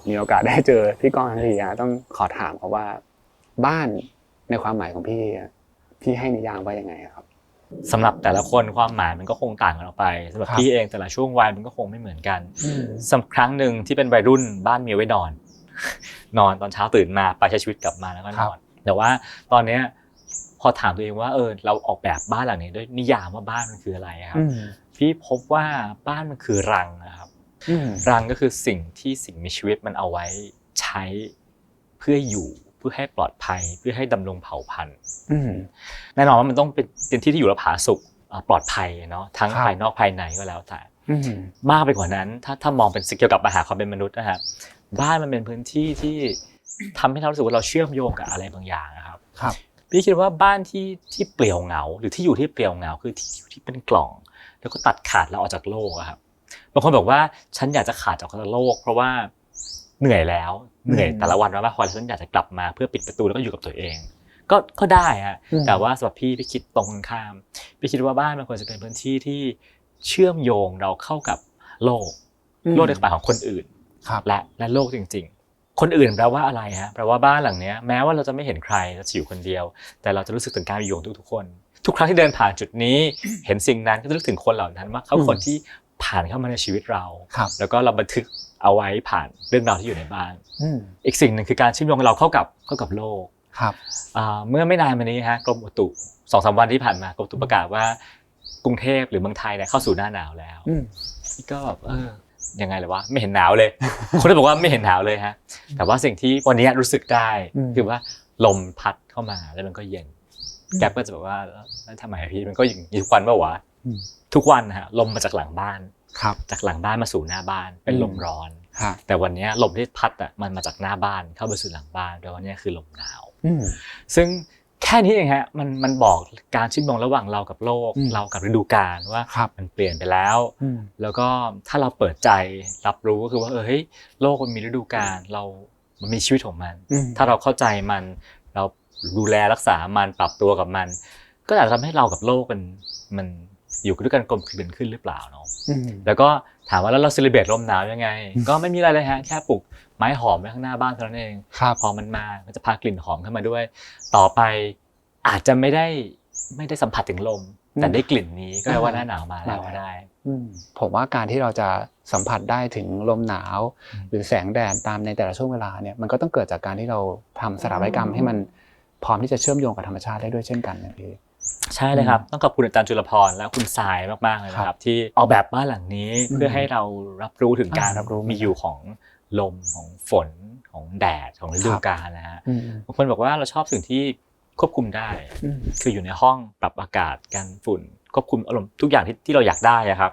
มีโอกาสได้เจอพี่ก้องทันทีต้องขอถามเขาว่าบ้านในความหมายของพี่ให้นิยามว่ายังไงครับสำหรับแต่ละคนความหมายมันก็คงต่างกันออกไปสำหรับพี่เองแต่ละช่วงวัยมันก็คงไม่เหมือนกันสักครั้งหนึ่งที่เป็นวัยรุ่นบ้านมีไว้นอนตอนเช้าตื่นมาไปใช้ชีวิตกลับมาแล้วก็นอนแต่ว่าตอนนี้พอถามตัวเองว่าเราออกแบบบ้านหลังนี้ด้วยนิยามว่าบ้านมันคืออะไรครับพี่พบว่าบ้านมันคือรังนะครับรังก็คือสิ่งมีชีวิตมันเอาไว้ใช้เพื่ออยู่เพื่อให้ปลอดภัยเพื่อให้ดำรงเผ่าพันธุ์แน่นอนว่ามันต้องเป็นที่อยู่และผาสุกปลอดภัยเนาะทั้งภายนอกภายในก็แล้วแต่มากไปกว่านั้นถ้ามองเป็นสิ่งเกี่ยวกับปัญหาความเป็นมนุษย์นะครับบ้านมันเป็นพื้นที่ที่ทำให้เรารู้สึกว่าเราเชื่อมโยงกับอะไรบางอย่างนะครับพี่คิดว่าบ้านที่เปลี่ยวเหงาหรือที่อยู่ที่เปลี่ยวเหงาคือที่อยู่ที่เป็นกล่องแล้วก็ตัดขาดเราออกจากโลกครับบางคนบอกว่าฉันอยากจะขาดจากโลกเพราะว่าเหนื่อยแต่ละวันมากพอแล้วฉันอยากจะกลับมาเพื่อปิดประตูแล้วก็อยู่กับตัวเองก็ได้ฮะแต่ว่าสำหรับพี่คิดตรงกันข้ามพี่คิดว่าบ้านมันควรจะเป็นพื้นที่ที่เชื่อมโยงเราเข้ากับโลกในความหมายของคนอื่นและโลกจริงๆคนอื่นแปลว่าอะไรฮะแปลว่าบ้านหลังนี้แม้ว่าเราจะไม่เห็นใครเราอยู่คนเดียวแต่เราจะรู้สึกถึงการอยู่ของทุกคนทุกครั้งที่เดินผ่านจุดนี้เห็นสิ่งนั้นก็จะนึกถึงคนเหล่านั้นว่าเขาคนที่ผ่านเข้ามาในชีวิตเราแล้วก็เราบันทึกเอาไว้ผ่านเรื่องราวที่อยู่ในบ้านอีกสิ่งหนึ่งคือการเชื่อมโยงเราเข้ากับโลกเมื่อไม่นานมานี้ฮะกรมอุตุ 2-3 วันที่ผ่านมากรมอุตุประกาศว่ากรุงเทพหรือเมืองไทยเนี่ยเข้าสู่หน้าหนาวแล้วนี่ก็แบบยังไงเลยวะไม่เห็นหนาวเลยคนที่บอกว่าไม่เห็นหนาวเลยฮะแต่ว่าสิ่งที่วันนี้รู้สึกได้คือว่าลมพัดเข้ามาแล้วมันก็เย็นแก๊ปก็จะบอกว่าแล้วทำไมพี่มันก็อย่างนี้ทุกวันป่ะวะทุกวันฮะลมมาจากหลังบ้านจากหลังบ้านมาสู่หน้าบ้านเป็นลมร้อนแต่วันนี้ลมที่พัดมันมาจากหน้าบ้านเข้าไปสู่หลังบ้านแล้ววันนี้คือลมหนาวซึ่งแค่นี้เองฮะมันบอกการเชื่อมโยงระหว่างเรากับโลกเรากับฤดูกาลว่ามันเปลี่ยนไปแล้วแล้วก็ถ้าเราเปิดใจรับรู้ก็คือว่าเฮ้ยโลกมันมีฤดูกาลมันมีชีวิตของมันถ้าเราเข้าใจมันเราดูแลรักษามันปรับตัวกับมันก็อาจจะทำให้เรากับโลกมันอยู่ด้วยกันกลมกลืนขึ้นหรือเปล่าเนาะแล้วก็ถามว่าแล้วเราเซเลบเรตลมหนาวยังไงก็ไม่มีอะไรเลยฮะแค่ปลูกไม้หอมไว้ข้างหน้าบ้านเท่านั้นเองพอมันมาจะพากลิ่นหอมเข้ามาด้วยต่อไปอาจจะไม่ได้สัมผัสถึงลมแต่ได้กลิ่นนี้ก็แปลว่าหน้าหนาวมาแล้วก็ได้ผมว่าการที่เราจะสัมผัสได้ถึงลมหนาวหรือแสงแดดตามในแต่ละช่วงเวลาเนี่ยมันก็ต้องเกิดจากการที่เราทำสถาปัตยกรรมให้มันพร้อมที่จะเชื่อมโยงกับธรรมชาติได้ด้วยเช่นกันนะพี่ใช่เลยครับต้องขอบคุณอาจารย์จุลพรและคุณทรายมากๆเลยนะครับที่ออกแบบบ้านหลังนี้เพื่อให้เรารับรู้ถึงการมีอยู่ของลมของฝนของแดดของฤดูกาลนะฮะบางคนบอกว่าเราชอบสิ่งที่ควบคุมได้คืออยู่ในห้องปรับอากาศกันฝุ่นควบคุมอารมณ์ทุกอย่างที่เราอยากได้ครับ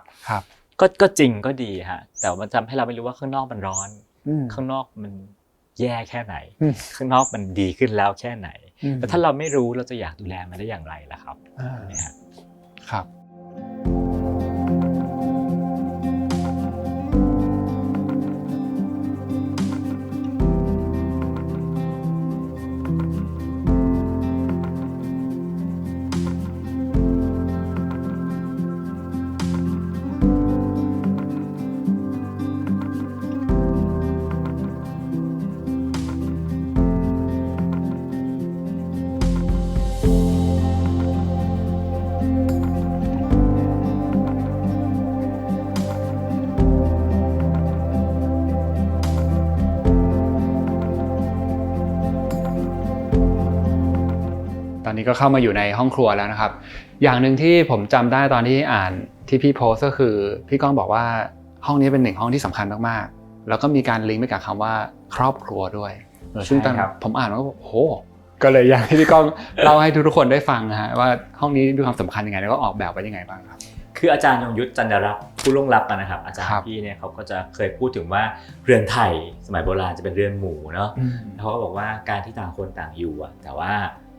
ก็จริงก็ดีฮะแต่มันทำให้เราไม่รู้ว่าข้างนอกมันร้อนข้างนอกมันแย่แค่ไหนข้างนอกมันดีขึ้นแล้วแค่ไหนแต่ถ้าเราไม่รู้เราจะอยากดูแลมันได้อย่างไรล่ะครับเนี่ยครับตอนนี้ก็เข้ามาอยู่ในห้องครัวแล้วนะครับอย่างหนึ่งที่ผมจำได้ตอนที่อ่านที่พี่โพสก็คือพี่ก้องบอกว่าห้องนี้เป็นหนึ่งห้องที่สำคัญมากๆแล้วก็มีการลิงก์ไปกับคำว่าครอบครัวด้วยซึ่งตอนผมอ่านว่าโอ้โหก็เลยอยากให้พี่ก้องเล่าให้ทุกคนได้ฟังนะฮะว่าห้องนี้มีความสำคัญยังไงแล้วก็ออกแบบไว้ยังไงบ้างครับคืออาจารย์ยงยุทธจันทรัตน์ผู้ล่วงลับนะครับอาจารย์พี่เนี่ยเขาก็จะเคยพูดถึงว่าเรือนไทยสมัยโบราณจะเป็นเรือนหมู่เนาะแล้วเขาก็บอกว่าการที่ต่างคนต่างอยู่แต่ว่า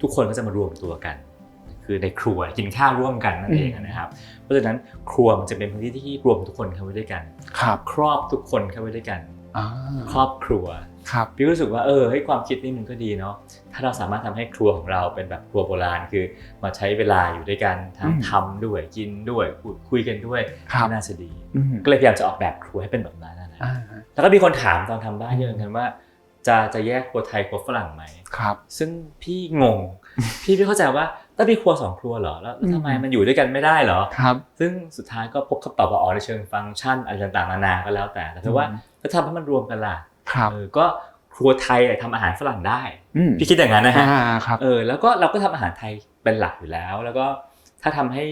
ทุกคนก็จะมารวมตัวกันคือในครัวกินข้าวร่วมกันนั่นเองนะครับเพราะฉะนั้นครัวมันจะเป็นพื้นที่ที่รวมทุกคนเข้าไว้ด้วยกันครอบทุกคนเข้าไว้ด้วยกันครอบครัวพี่รู้สึกว่าให้ความคิดนี่มันก็ดีเนาะถ้าเราสามารถทำให้ครัวของเราเป็นแบบครัวโบราณคือมาใช้เวลาอยู่ด้วยกันทำด้วยกินด้วยพูดคุยกันด้วยน่าจะดีก็เลยพยายามจะออกแบบครัวให้เป็นแบบนั้นนะ แล้วก็มีคนถามตอนทำบ้านเยอะเหมือนกันว่าจะแยกครัวไทยครัวฝรั่งไหมครับซึ่งพี่งง พี่ไม่เข้าใจว่าต้องมีครัว2ครัวเหรอแล้วทำไมมันอยู่ด้วยกันไม่ได้เหรอครับซึ่งสุดท้ายก็พบคำตอบว่าในเชิงฟังก์ชันอะไรต่างๆนานาก็แล้วแต่ว่าถ้าทำให้มันรวมกันล่ะก็ครัวไทยทำอาหารฝรั่งได้พี่คิดอย่างนั้นนะฮะแล้วก็เราก็ทำอาหารไทยเป็นหลักอยู่แล้วแล้วก็ถ้าทำให้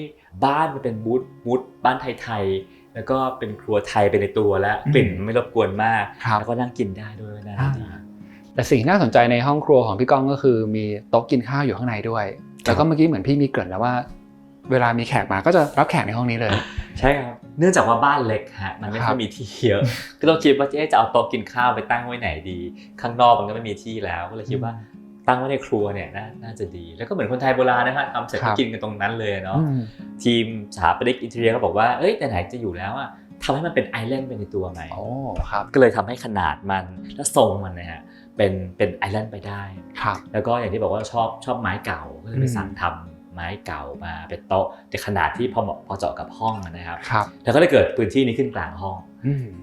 บ้านมันเป็นบูธบ้านไทยๆแล้วก็เป็นครัวไทยไปในตัวแล้วกลิ่นไม่รบกวนมากแล้วก็นั่งกินได้ด้วยน่าดีแต่สิ่งที่น่าสนใจในห้องครัวของพี่ก้องก็คือมีโต๊ะกินข้าวอยู่ข้างในด้วยแล้วก็เมื่อกี้เหมือนพี่มีเกริ่นแล้วว่าเวลามีแขกมาก็จะรับแขกในห้องนี้เลยใช่ครับเนื่องจากว่าบ้านเล็กฮะมันไม่ค่อยมีที่เยอะก็ต้องคิดว่าจะเอาโต๊ะกินข้าวไปตั้งไว้ไหนดีข้างนอกมันก็ไม่มีที่แล้วก็เลยคิดว่าตั้งไว้ในครัวเนี่ยน่าจะดีแล้วก็เหมือนคนไทยโบราณนะครับทำเสร็จก็กินกันตรงนั้นเลยเนาะทีมสถาปนิกอินทีเรียก็บอกว่าไหนๆจะอยู่แล้วอะทำให้มันเป็นไอแลนด์เป็นในตัวไหมก็เลยทำให้ขนาดมันและทรงมันนะฮะเป็นไอแลนด์ไปได้แล้วก็อย่างที่บอกว่าชอบไม้เก่าก็เลยไปสั่งทำไม้เก่ามาเป็นโต๊ะในขนาดที่พอเจาะกับห้องนะครับแล้วก็ได้เกิดพื้นที่นี้ขึ้นกลางห้อง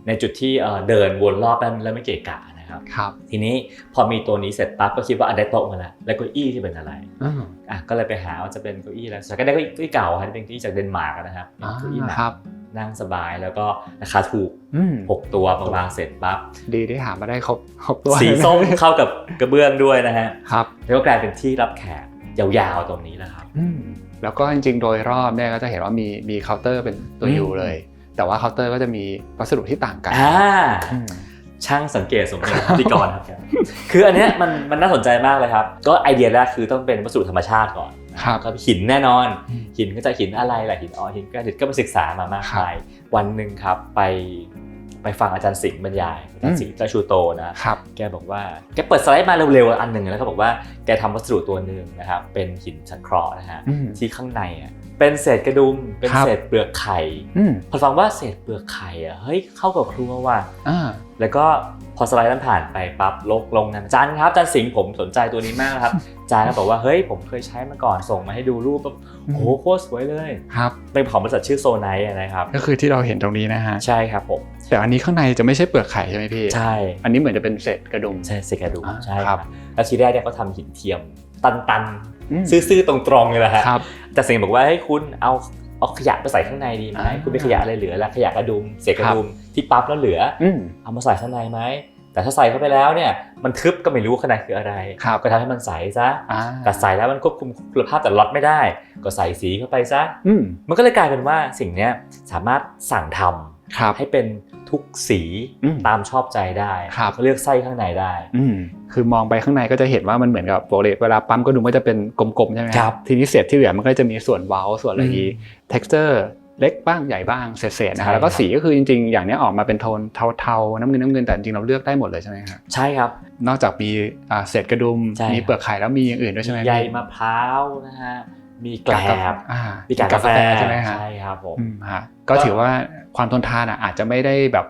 ในจุดที่เดินวนรอบแล้วไม่เกะกะนะครับทีนี้พอมีตัวนี้เสร็จปั๊บก็คิดว่าได้โต๊ะมาแล้วเก้าอี้ที่เป็นอะไรก็เลยไปหาว่าจะเป็นเก้าอี้แล้วก็ได้เก้าอี้เก่าที่เป็นเก้าอี้จากเดนมาร์กนะครับเก้าอี้หนักนั่งสบายแล้วก็ราคาถูก6ตัวมาวางเสร็จปั๊บดีได้หามาได้ครบตัวสีส้มเข้ากับกระเบื้องด้วยนะฮะแล้วก็กลายเป็นที่รับแขกยาวๆตรงนี้นะครับแล้วก็จริงๆโดยรอบเนี่ยก็จะเห็นว่ามีเคาน์เตอร์เป็นตัวยูเลยแต่ว่าเคาน์เตอร์ก็จะมีวัสดุที่ต่างกันช่างสังเกตสมเป็นพิธีกรครับคืออันนี้มันน่าสนใจมากเลยครับก็ไอเดียแรกคือต้องเป็นวัสดุธรรมชาติก่อนก็หินแน่นอนหินก็จะหินอะไรล่ะหินหินกระดิษฐ์ก็ไปศึกษามามากมายวันหนึ่งครับไปฟังอาจารย์สิงห์บรรยายอาจารย์สิงห์เจ้าชูโตนะแกบอกว่าแกเปิดสไลด์มาเร็วๆอันหนึ่งแล้วก็บอกว่าแกทำวัสดุตัวหนึ่งนะครับเป็นหินสังเคราะห์นะฮะที่ข้างในเป็นเศษกระดุมเป็นเศษเปลือกไข่พอฟังว่าเศษเปลือกไข่เฮ้ยเข้ากับครัวว่ะแล้วก็พอสไลด์นั้นผ่านไปปั๊บลงอาจารย์ครับอาจารย์สิงห์ผมสนใจตัวนี้มากครับอาจารย์ก็บอกว่าเฮ้ยผมเคยใช้มาก่อนส่งมาให้ดูรูปโอ้โหโคตรสวยเลยครับเป็นของบริษัทชื่อโซไนท์นะครับก็คือที่เราเห็นตรงนี้นะฮะใช่ครับผมแต่อันนี้ข้างในจะไม่ใช่เปลือกไข่ใช่ไหมพี่ใช่อันนี้เหมือนจะเป็นเศษกระดุมใช่เศษกระดุมใช่ครับแล้วทีแรกเนี่ยเขาทำหินเทียมตันซื่อๆตรงๆเลยแหละฮะแต่สิงห์บอกว่าให้คุณเอาขยะไปใส่ข้างในดีไหมคุณมีขยะอะไรเหลือแล้วขยะกระดุมเศษกระดุมที่ปั๊บแล้วเหลือเอามาใส่ข้างในไหมแต่ถ้าใส่เข้าไปแล้วเนี่ยมันทึบก็ไม่รู้ข้างในคืออะไรก็ทำให้มันใสซะแต่ใส่แล้วมันควบคุมคุณภาพแต่ล็อตไม่ได้ก็ใส่สีเข้าไปซะมันก็เลยกลายเป็นว่าสิ่งนี้สามารถสั่งทำให้เป็นทุกสีตามชอบใจได้เลือกไส้ข้างในได้คือมองไปข้างในก็จะเห็นว่ามันเหมือนกับโปรเลตเวลาปั๊มก็ดูมันจะเป็นกลมๆใช่ไหมครับทีนี้เศษที่เหลือมันก็จะมีส่วนเว้าส่วนอะไรอย่างนี้ texture เล็กบ้างใหญ่บ้างเศษๆนะครับแล้วก็สีก็คือจริงๆอย่างนี้ออกมาเป็นโทนเทาๆน้ำเงินแต่จริงเราเลือกได้หมดเลยใช่ไหมครับใช่ครับนอกจากมีเศษกระดุมมีเปลือกไข่แล้วมีอย่างอื่นด้วยใช่ไหมใยมะพร้าวนะฮะมีแกลบมีกาแฟใช่ไหมครับใช่ครับผมก็ถือว่าความทนทานอาจจะไม่ได้แบบ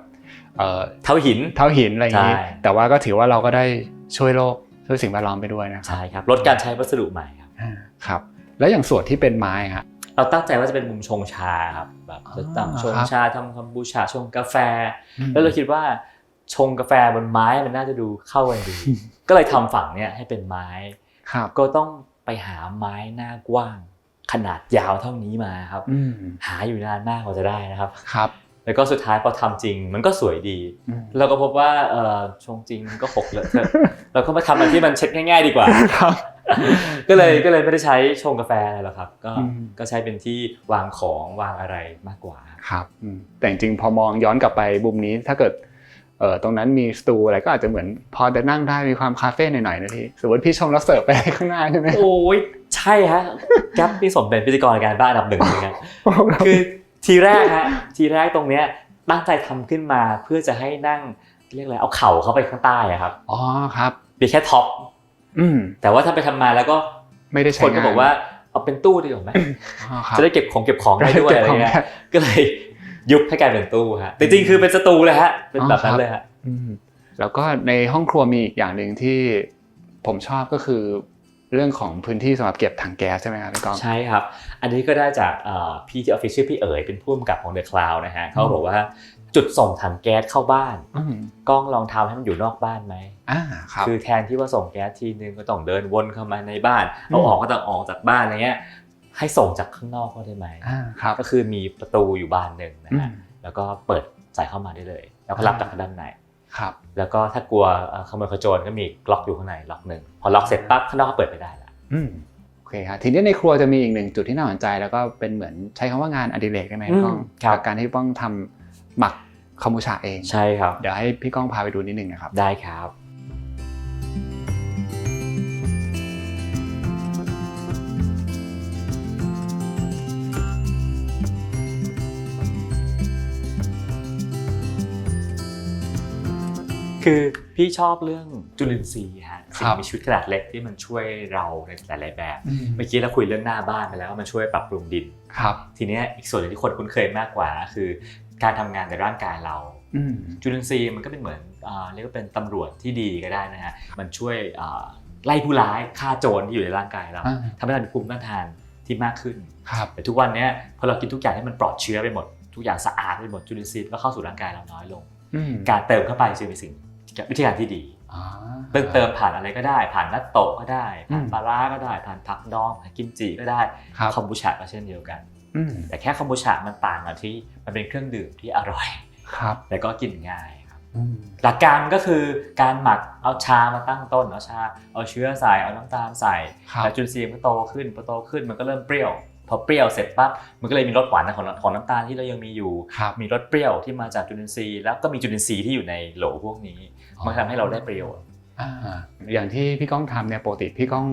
เท่าหินอะไรอย่างนี้แต่ว่าก็ถือว่าเราก็ได้ช่วยโลกช่วยสิ่งแวดล้อมไปด้วยนะใช่ครับลดการใช้วัสดุใหม่ครับแล้วอย่างส่วนที่เป็นไม้ครับเราตั้งใจว่าจะเป็นมุมชงชาครับแบบจะตั้งชงชาทำคัมบูชาชงกาแฟแล้วเราคิดว่าชงกาแฟบนไม้มันน่าจะดูเข้ากันดีก็เลยทำฝั่งเนี้ยให้เป็นไม้ก็ต้องไปหาไม้หน้ากว้างขนาดยาวเท่านี้มาครับหาอยู่นานมากกว่าจะได้นะครับแล้วก็สุดท้ายพอทำจริงมันก็สวยดีเราก็พบว่าชงจริงมันก็หกเลอะเทอะเราก็มาทำอะไรที่มันเช็ดง่ายๆดีกว่าก็เลยไม่ได้ใช้ชงกาแฟอะไรหรอกครับก็ใช้เป็นที่วางของวางอะไรมากกว่าครับแต่จริงพอมองย้อนกลับไปมุมนี้ถ้าเกิดตรงนั้นมีสตูอะไรก็อาจจะเหมือนพอจะนั่งได้มีความคาเฟ่หน่อยๆนะพี่สมมติพี่ชงแล้วเสิร์ฟไปข้างหน้าใช่ไหมโอ้ยใช่ฮะแก๊ปพี่สมเป็นพิธีกรการบ้านอันดับหนึ่งเหมือนกันคือทีแรกตรงเนี้ยตั้งใจทำขึ้นมาเพื่อจะให้นั่งเรียกอะไรเอาเข่าเข้าไปข้างใต้อะครับอ๋อครับเป็นแค่ท็อปแต่ว่าถ้าไปทำมาแล้วก็ไม่ได้ใช้คนก็บอกว่าเอาเป็นตู้ดีกว่าไหมจะได้เก็บของได้ด้วยอะไรเงี้ยก็เลยยุบให้กลายเป็นตู้ฮะจริงๆคือเป็นสตูเลยฮะเป็นแบบนั้นเลยฮะแล้วก็ในห้องครัวมีอีกอย่างหนึ่งที่ผมชอบก็คือเรื่องของพื้นที่สำหรับเก็บถังแก๊สใช่ไหมครับพี่ก้องใช่ครับอันนี้ก็ได้จากพี่ที่ออฟฟิศชื่อพี่เอ๋ยเป็นผู้กำกับของ The Cloud นะฮะเขาบอกว่า จุดส่งถังแก๊สเข้าบ้าน อืม กล้องลองทำให้มันอยู่นอกบ้านไหม ครับ คือแทนที่ว่าส่งแก๊สทีนึงก็ต้องเดินวนเข้ามาในบ้านเอาออกก็ต้องออกจากบ้านอะไรเงี้ยให้ส่งจากข้างนอกก็ได้ไหม ครับ ก็คือมีประตูอยู่บานหนึ่งนะ อื ฮะ ม แล้วก็เปิดใส่เข้ามาได้เลยแล้วก็รับจากด้านใน ครับ แล้วก็ถ้ากลัวขโมยขโจรก็มีล็อกอยู่ข้างในล็อกหนึ่งพอล็อกเสร็จปั๊บข้างนอกก็เปิดไปได้ละ โอเคครับทีนี้ในครัวจะมีอีกหนึ่งจุดที่น่าสนใจแล้วก็เป็นเหมือนใช้คำว่างานอดิเรกได้ไหมพี่ก้องกับการที่ป้องทำหมักคอมบูชาเอง ใช่ครับ เดี๋ยวให้พี่ก้องพาไปดูนิดนึงนะครับ ได้ครับคือพี่ชอบเรื่องจุลินทรีย์ฮะสิ่งมีชีวิตขนาดเล็กที่มันช่วยเราในหลายๆแบบเมื่อกี้เราคุยเรื่องหน้าบ้านไปแล้วว่ามันช่วยปรับปรุงดิน ครับ ทีนี้อีกส่วนหนึ่งที่คนคุ้นเคยมากกว่าคือการทำงานในร่างกายเราจุลินทรีย์มันก็เป็นเหมือนเรียกว่าเป็นตำรวจที่ดีก็ได้นะฮะมันช่วยไล่ผู้ร้ายฆ่าโจรที่อยู่ในร่างกายเราทำให้เรามีภูมิต้านทานที่มากขึ้นแต่ทุกวันนี้พอเรากินทุกอย่างให้มันปลอดเชื้อไปหมดทุกอย่างสะอาดไปหมดจุลินทรีย์ก็เข้าสู่ร่างกายเราน้อยลงการเติมเข้าไปจึงเป็นสิ่งวิธีการที่ดีเติมผ่านอะไรก็ได้ผ่านนัตโตะก็ได้ผ่านปลาร้าก็ได้ผ่านผักดองผ่านกิมจิก็ได้คอมบูชาก็เช่นเดียวกันแต่แค่คอมบูชามันต่างกันที่มันเป็นเครื่องดื่มที่อร่อยและก็กินง่ายครับหลักการก็คือการหมักเอาชามาตั้งต้นเอาเชื้อใส่เอาน้ำตาลใส่แล้วจุลินทรีย์มันโตขึ้นพอโตขึ้นมันก็เริ่มเปรี้ยวพอเปรี้ยวเสร็จปั๊บมันก็เลยมีรสหวานของน้ำตาลที่เรายังมีอยู่มีรสเปรี้ยวที่มาจากจุลินทรีย์แล้วก็มีจุลินทรีย์ที่อยู่ในโหลพวกนี้มันทำให้เราได้ประโยชน์อย่างที่พี่ก้องทำเนี่ยปกติพี่ก้อง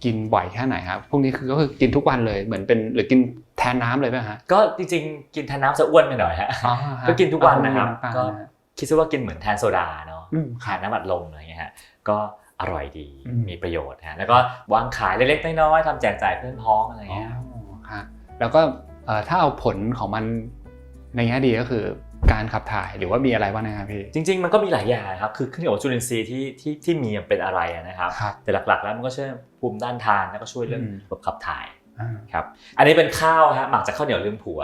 กินบ่อยแค่ไหนครับพวกนี้ก็คือกินทุกวันเลยเหมือนเป็นหรือกินแทนน้ำเลยไหมฮะก็จริงๆกินแทนน้ำจะอ้วนไปหน่อยฮะก็กินทุกวันนะครับก็คิดซะว่ากินเหมือนแทนโซดาเนาะแทนน้ำอัดลมอะไรอย่างเงี้ยฮะก็อร่อยดีมีประโยชน์ฮะแล้วก็วางขายเล็กๆน้อยๆทำแจกจ่ายเพื่อนพ้องอะไรเงี้ยแล้วก็ถ้าเอาผลของมันในแง่ดีก็คือการขับถ่ายหรือว่ามีอะไรบ้างนะครับพี่จริงๆมันก็มีหลายอย่างครับคือขึ้นอยู่กับจุลินทรีย์ที่มีเป็นอะไรนะครับแต่หลักๆแล้วมันก็ช่วยภูมิต้านทานแล้วก็ช่วยเรื่องระบบขับถ่ายครับอันนี้เป็นข้าวฮะหมักจากข้าวเหนียวลืมผัว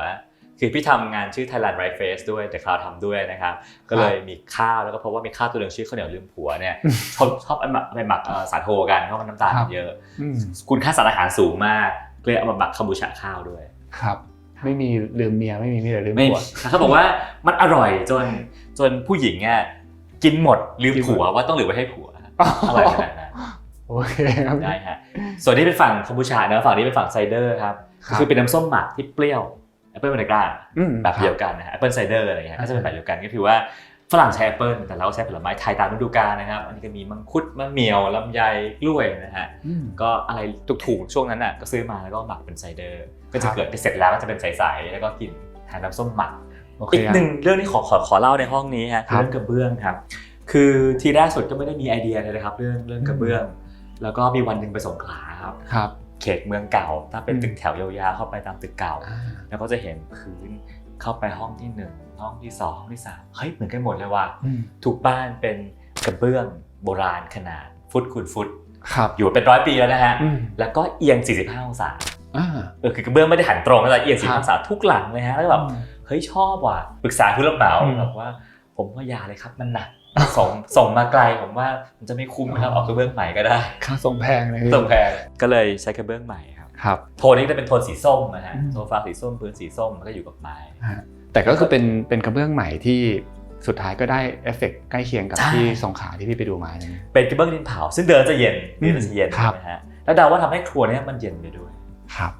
คือพี่ทำงานชื่อ Thailand Rice Face ด้วยแต่คราวทำด้วยนะครับก็เลยมีข้าวแล้วก็เพราะว่ามีข้าวตัวหนึ่งชื่อข้าวเหนียวลืมผัวเนี่ยชอบไปหมักสาโทกันเพราะมันน้ำตาลเยอะคุณค่าสารอาหารสูงมากเลยเอามาหมักคอมบูชาข้าวด้วยครับไม่มีลืมเมียไม่มีแต่ลืมผัวเขาบอกว่ามันอร่อยจนผู้หญิงอ่ะกินหมดลืมผัวว่าต้องเหลือไว้ให้ผัวอะไรขนาดนั้นโอเคครับได้ฮะส่วนนี้เป็นฝั่งคอมบูชานะฝั่งนี้เป็นฝั่งไซเดอร์ครับคือเป็นน้ำส้มหมักที่เปรี้ยวแอปเปิลวานิลลาแบบเดียวกันนะฮะแอปเปิลไซเดอร์อะไรอย่างเงี้ยก็จะเป็นแบบเดียวกันก็คือว่าฝรั่งใช้แอปเปิลแต่เราใช้ผลไม้ไทยตามฤดูกาลนะครับอันนี้ก็มีมังคุดมะเหมี่ยวลำไยกล้วยนะฮะก็อะไรถูกๆช่วงนั้นน่ะก็ซื้อมาแล้วก็หมักเป็นไซเดอร์ก็จะเกิดเสร็จแล้วก็จะเป็นใสๆแล้วก็กินแทนน้ำส้มหมักอีกหนึ่งเรื่องที่ขอเล่าในห้องนี้ฮะคือเรื่องกระเบื้องครับคือทีแรกสุดก็ไม่ได้มีไอเดียเลยนะครับเรื่องกระเบื้องแล้วก็มีวันหนึ่งไปสงขลาครับเขตเมืองเก่าถ้าเป็นตึกแถวยาวๆเข้าไปตามตึกเก่าแล้วก็จะเห็นพื้นเข้าไปห้องที่1ห้องที่2ห้องที่3เฮ้ยเหมือนกันหมดเลยว่ะทุกบ้านเป็นกระเบื้องโบราณขนาดฟุตคูณฟุตอยู่เป็น100 ปีแล้วนะฮะแล้วก็เอียง45 องศาคือกระเบื้องไม่ได้หันตรงแต่เอียง45 องศาทุกหลังเลยฮะแล้วแบบเฮ้ยชอบว่ะปรึกษาผู้รับเหมาบอกว่าผมว่าอย่าเลยครับมันหนักส่งมาไกลผมว่ามันจะไม่คุ้มครับออกกระเบื้องใหม่ก็ได้ค่าส่งแพงเลยส่งแพงก็เลยใช้กระเบื้องใหม่ครับโทนนี้จะเป็นโทนสีส้มนะฮะโซฟาสีส้มพื้นสีส้มแล้วก็อยู่กับไม้แต่ก็คือเป็นกระเบื้องใหม่ที่สุดท้ายก็ได้เอฟเฟกต์ใกล้เคียงกับที่สงขลาที่พี่ไปดูมาเป็นกระเบื้องดินเผาซึ่งเดินจะเย็นนะฮะแล้วเดาว่าทำให้ครัวนี้มันเย็นไปด้วยครับ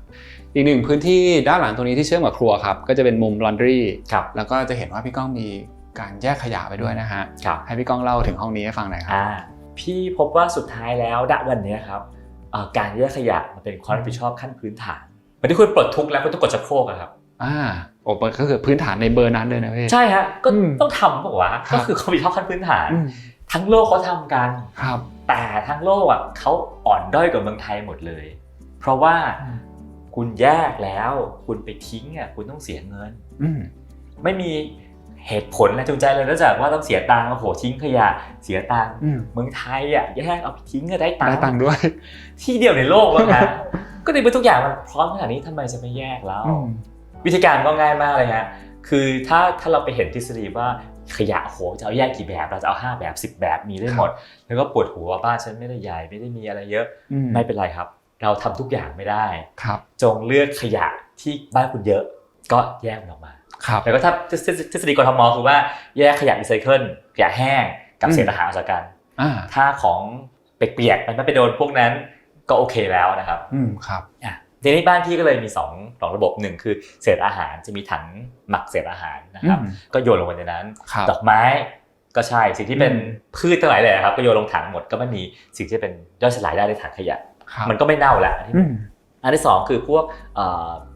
อีกหนึ่งพื้นที่ด้านหลังตรงนี้ที่เชื่อมกับครัวครับก็จะเป็นมุมลอนดรีแล้วก็จะเห็นว่าพี่ก้องมีการแยกขยะไปด้วยนะฮะให้พี่ก้องเล่าถึงห้องนี้ให้ฟังหน่อยครับพี่พบว่าสุดท้ายแล้วณวันนี้ครับการแยกขยะมันเป็นความรับผิดชอบขั้นพื้นฐานเหมือนที่คุณปลดทุกข์แล้วคุณต้องกดชักโครกครับก็คือพื้นฐานในเบอร์นั้นเลยนะพี่ใช่ฮะก็ต้องทำบอกว่าก็คือความรับผิดชอบขั้นพื้นฐานทั้งโลกเขาทำกันแต่ทั้งโลกเขาอ่อนด้อยกว่าเมืองไทยหมดเลยเพราะว่าคุณแยกแล้วคุณไปทิ้งคุณต้องเสียเงินไม่มีเหตุผลและจูงใจเลยนอกจากว่าต้องเสียตังค์โอ้โหทิ้งขยะเสียตังค์เมืองไทยแยกเอาไปทิ้งก็ได้ตังค์ด้วยที่เดียวในโลกแล้วนะก็ในเมื่อทุกอย่างมันพร้อมขนาดนี้ทำไมจะไม่แยกแล้ววิธีการก็ง่ายมากเลยฮะ คือถ้าเราไปเห็นทฤษฎีว่าขยะโหจะเอาแยกกี่แบบเราจะเอา5แบบ10แบบมีได้หมดแล้วก็ปวดหัวบ้านฉันไม่ได้ใหญ่ไม่ได้มีอะไรเยอะไม่เป็นไรครับเราทำทุกอย่างไม่ได้จงเลือกขยะที่บ้านคุณเยอะก็แยกมันออกมาแล้วก็ถ้าทฤษฎีกทม.คือว่าแยกขยะรีไซเคิลขยะแห้งกับเศษอาหารออกจากกันถ้าของเปียกๆมันไม่ไปโดนพวกนั้นก็โอเคแล้วนะครับครับทีนี้บ้านพี่ก็เลยมี2ระบบหนึ่งคือเศษอาหารจะมีถังหมักเศษอาหารนะครับก็โยนลงไปในนั้นดอกไม้ก็ใช่สิ่งที่เป็นพืชทั้งหลายเลยครับก็โยนลงถังหมดก็ไม่มีสิ่งที่เป็นย่อยสลายได้ในถังขยะมันก็ไม่เน่าแล้วอันที่2คือพวก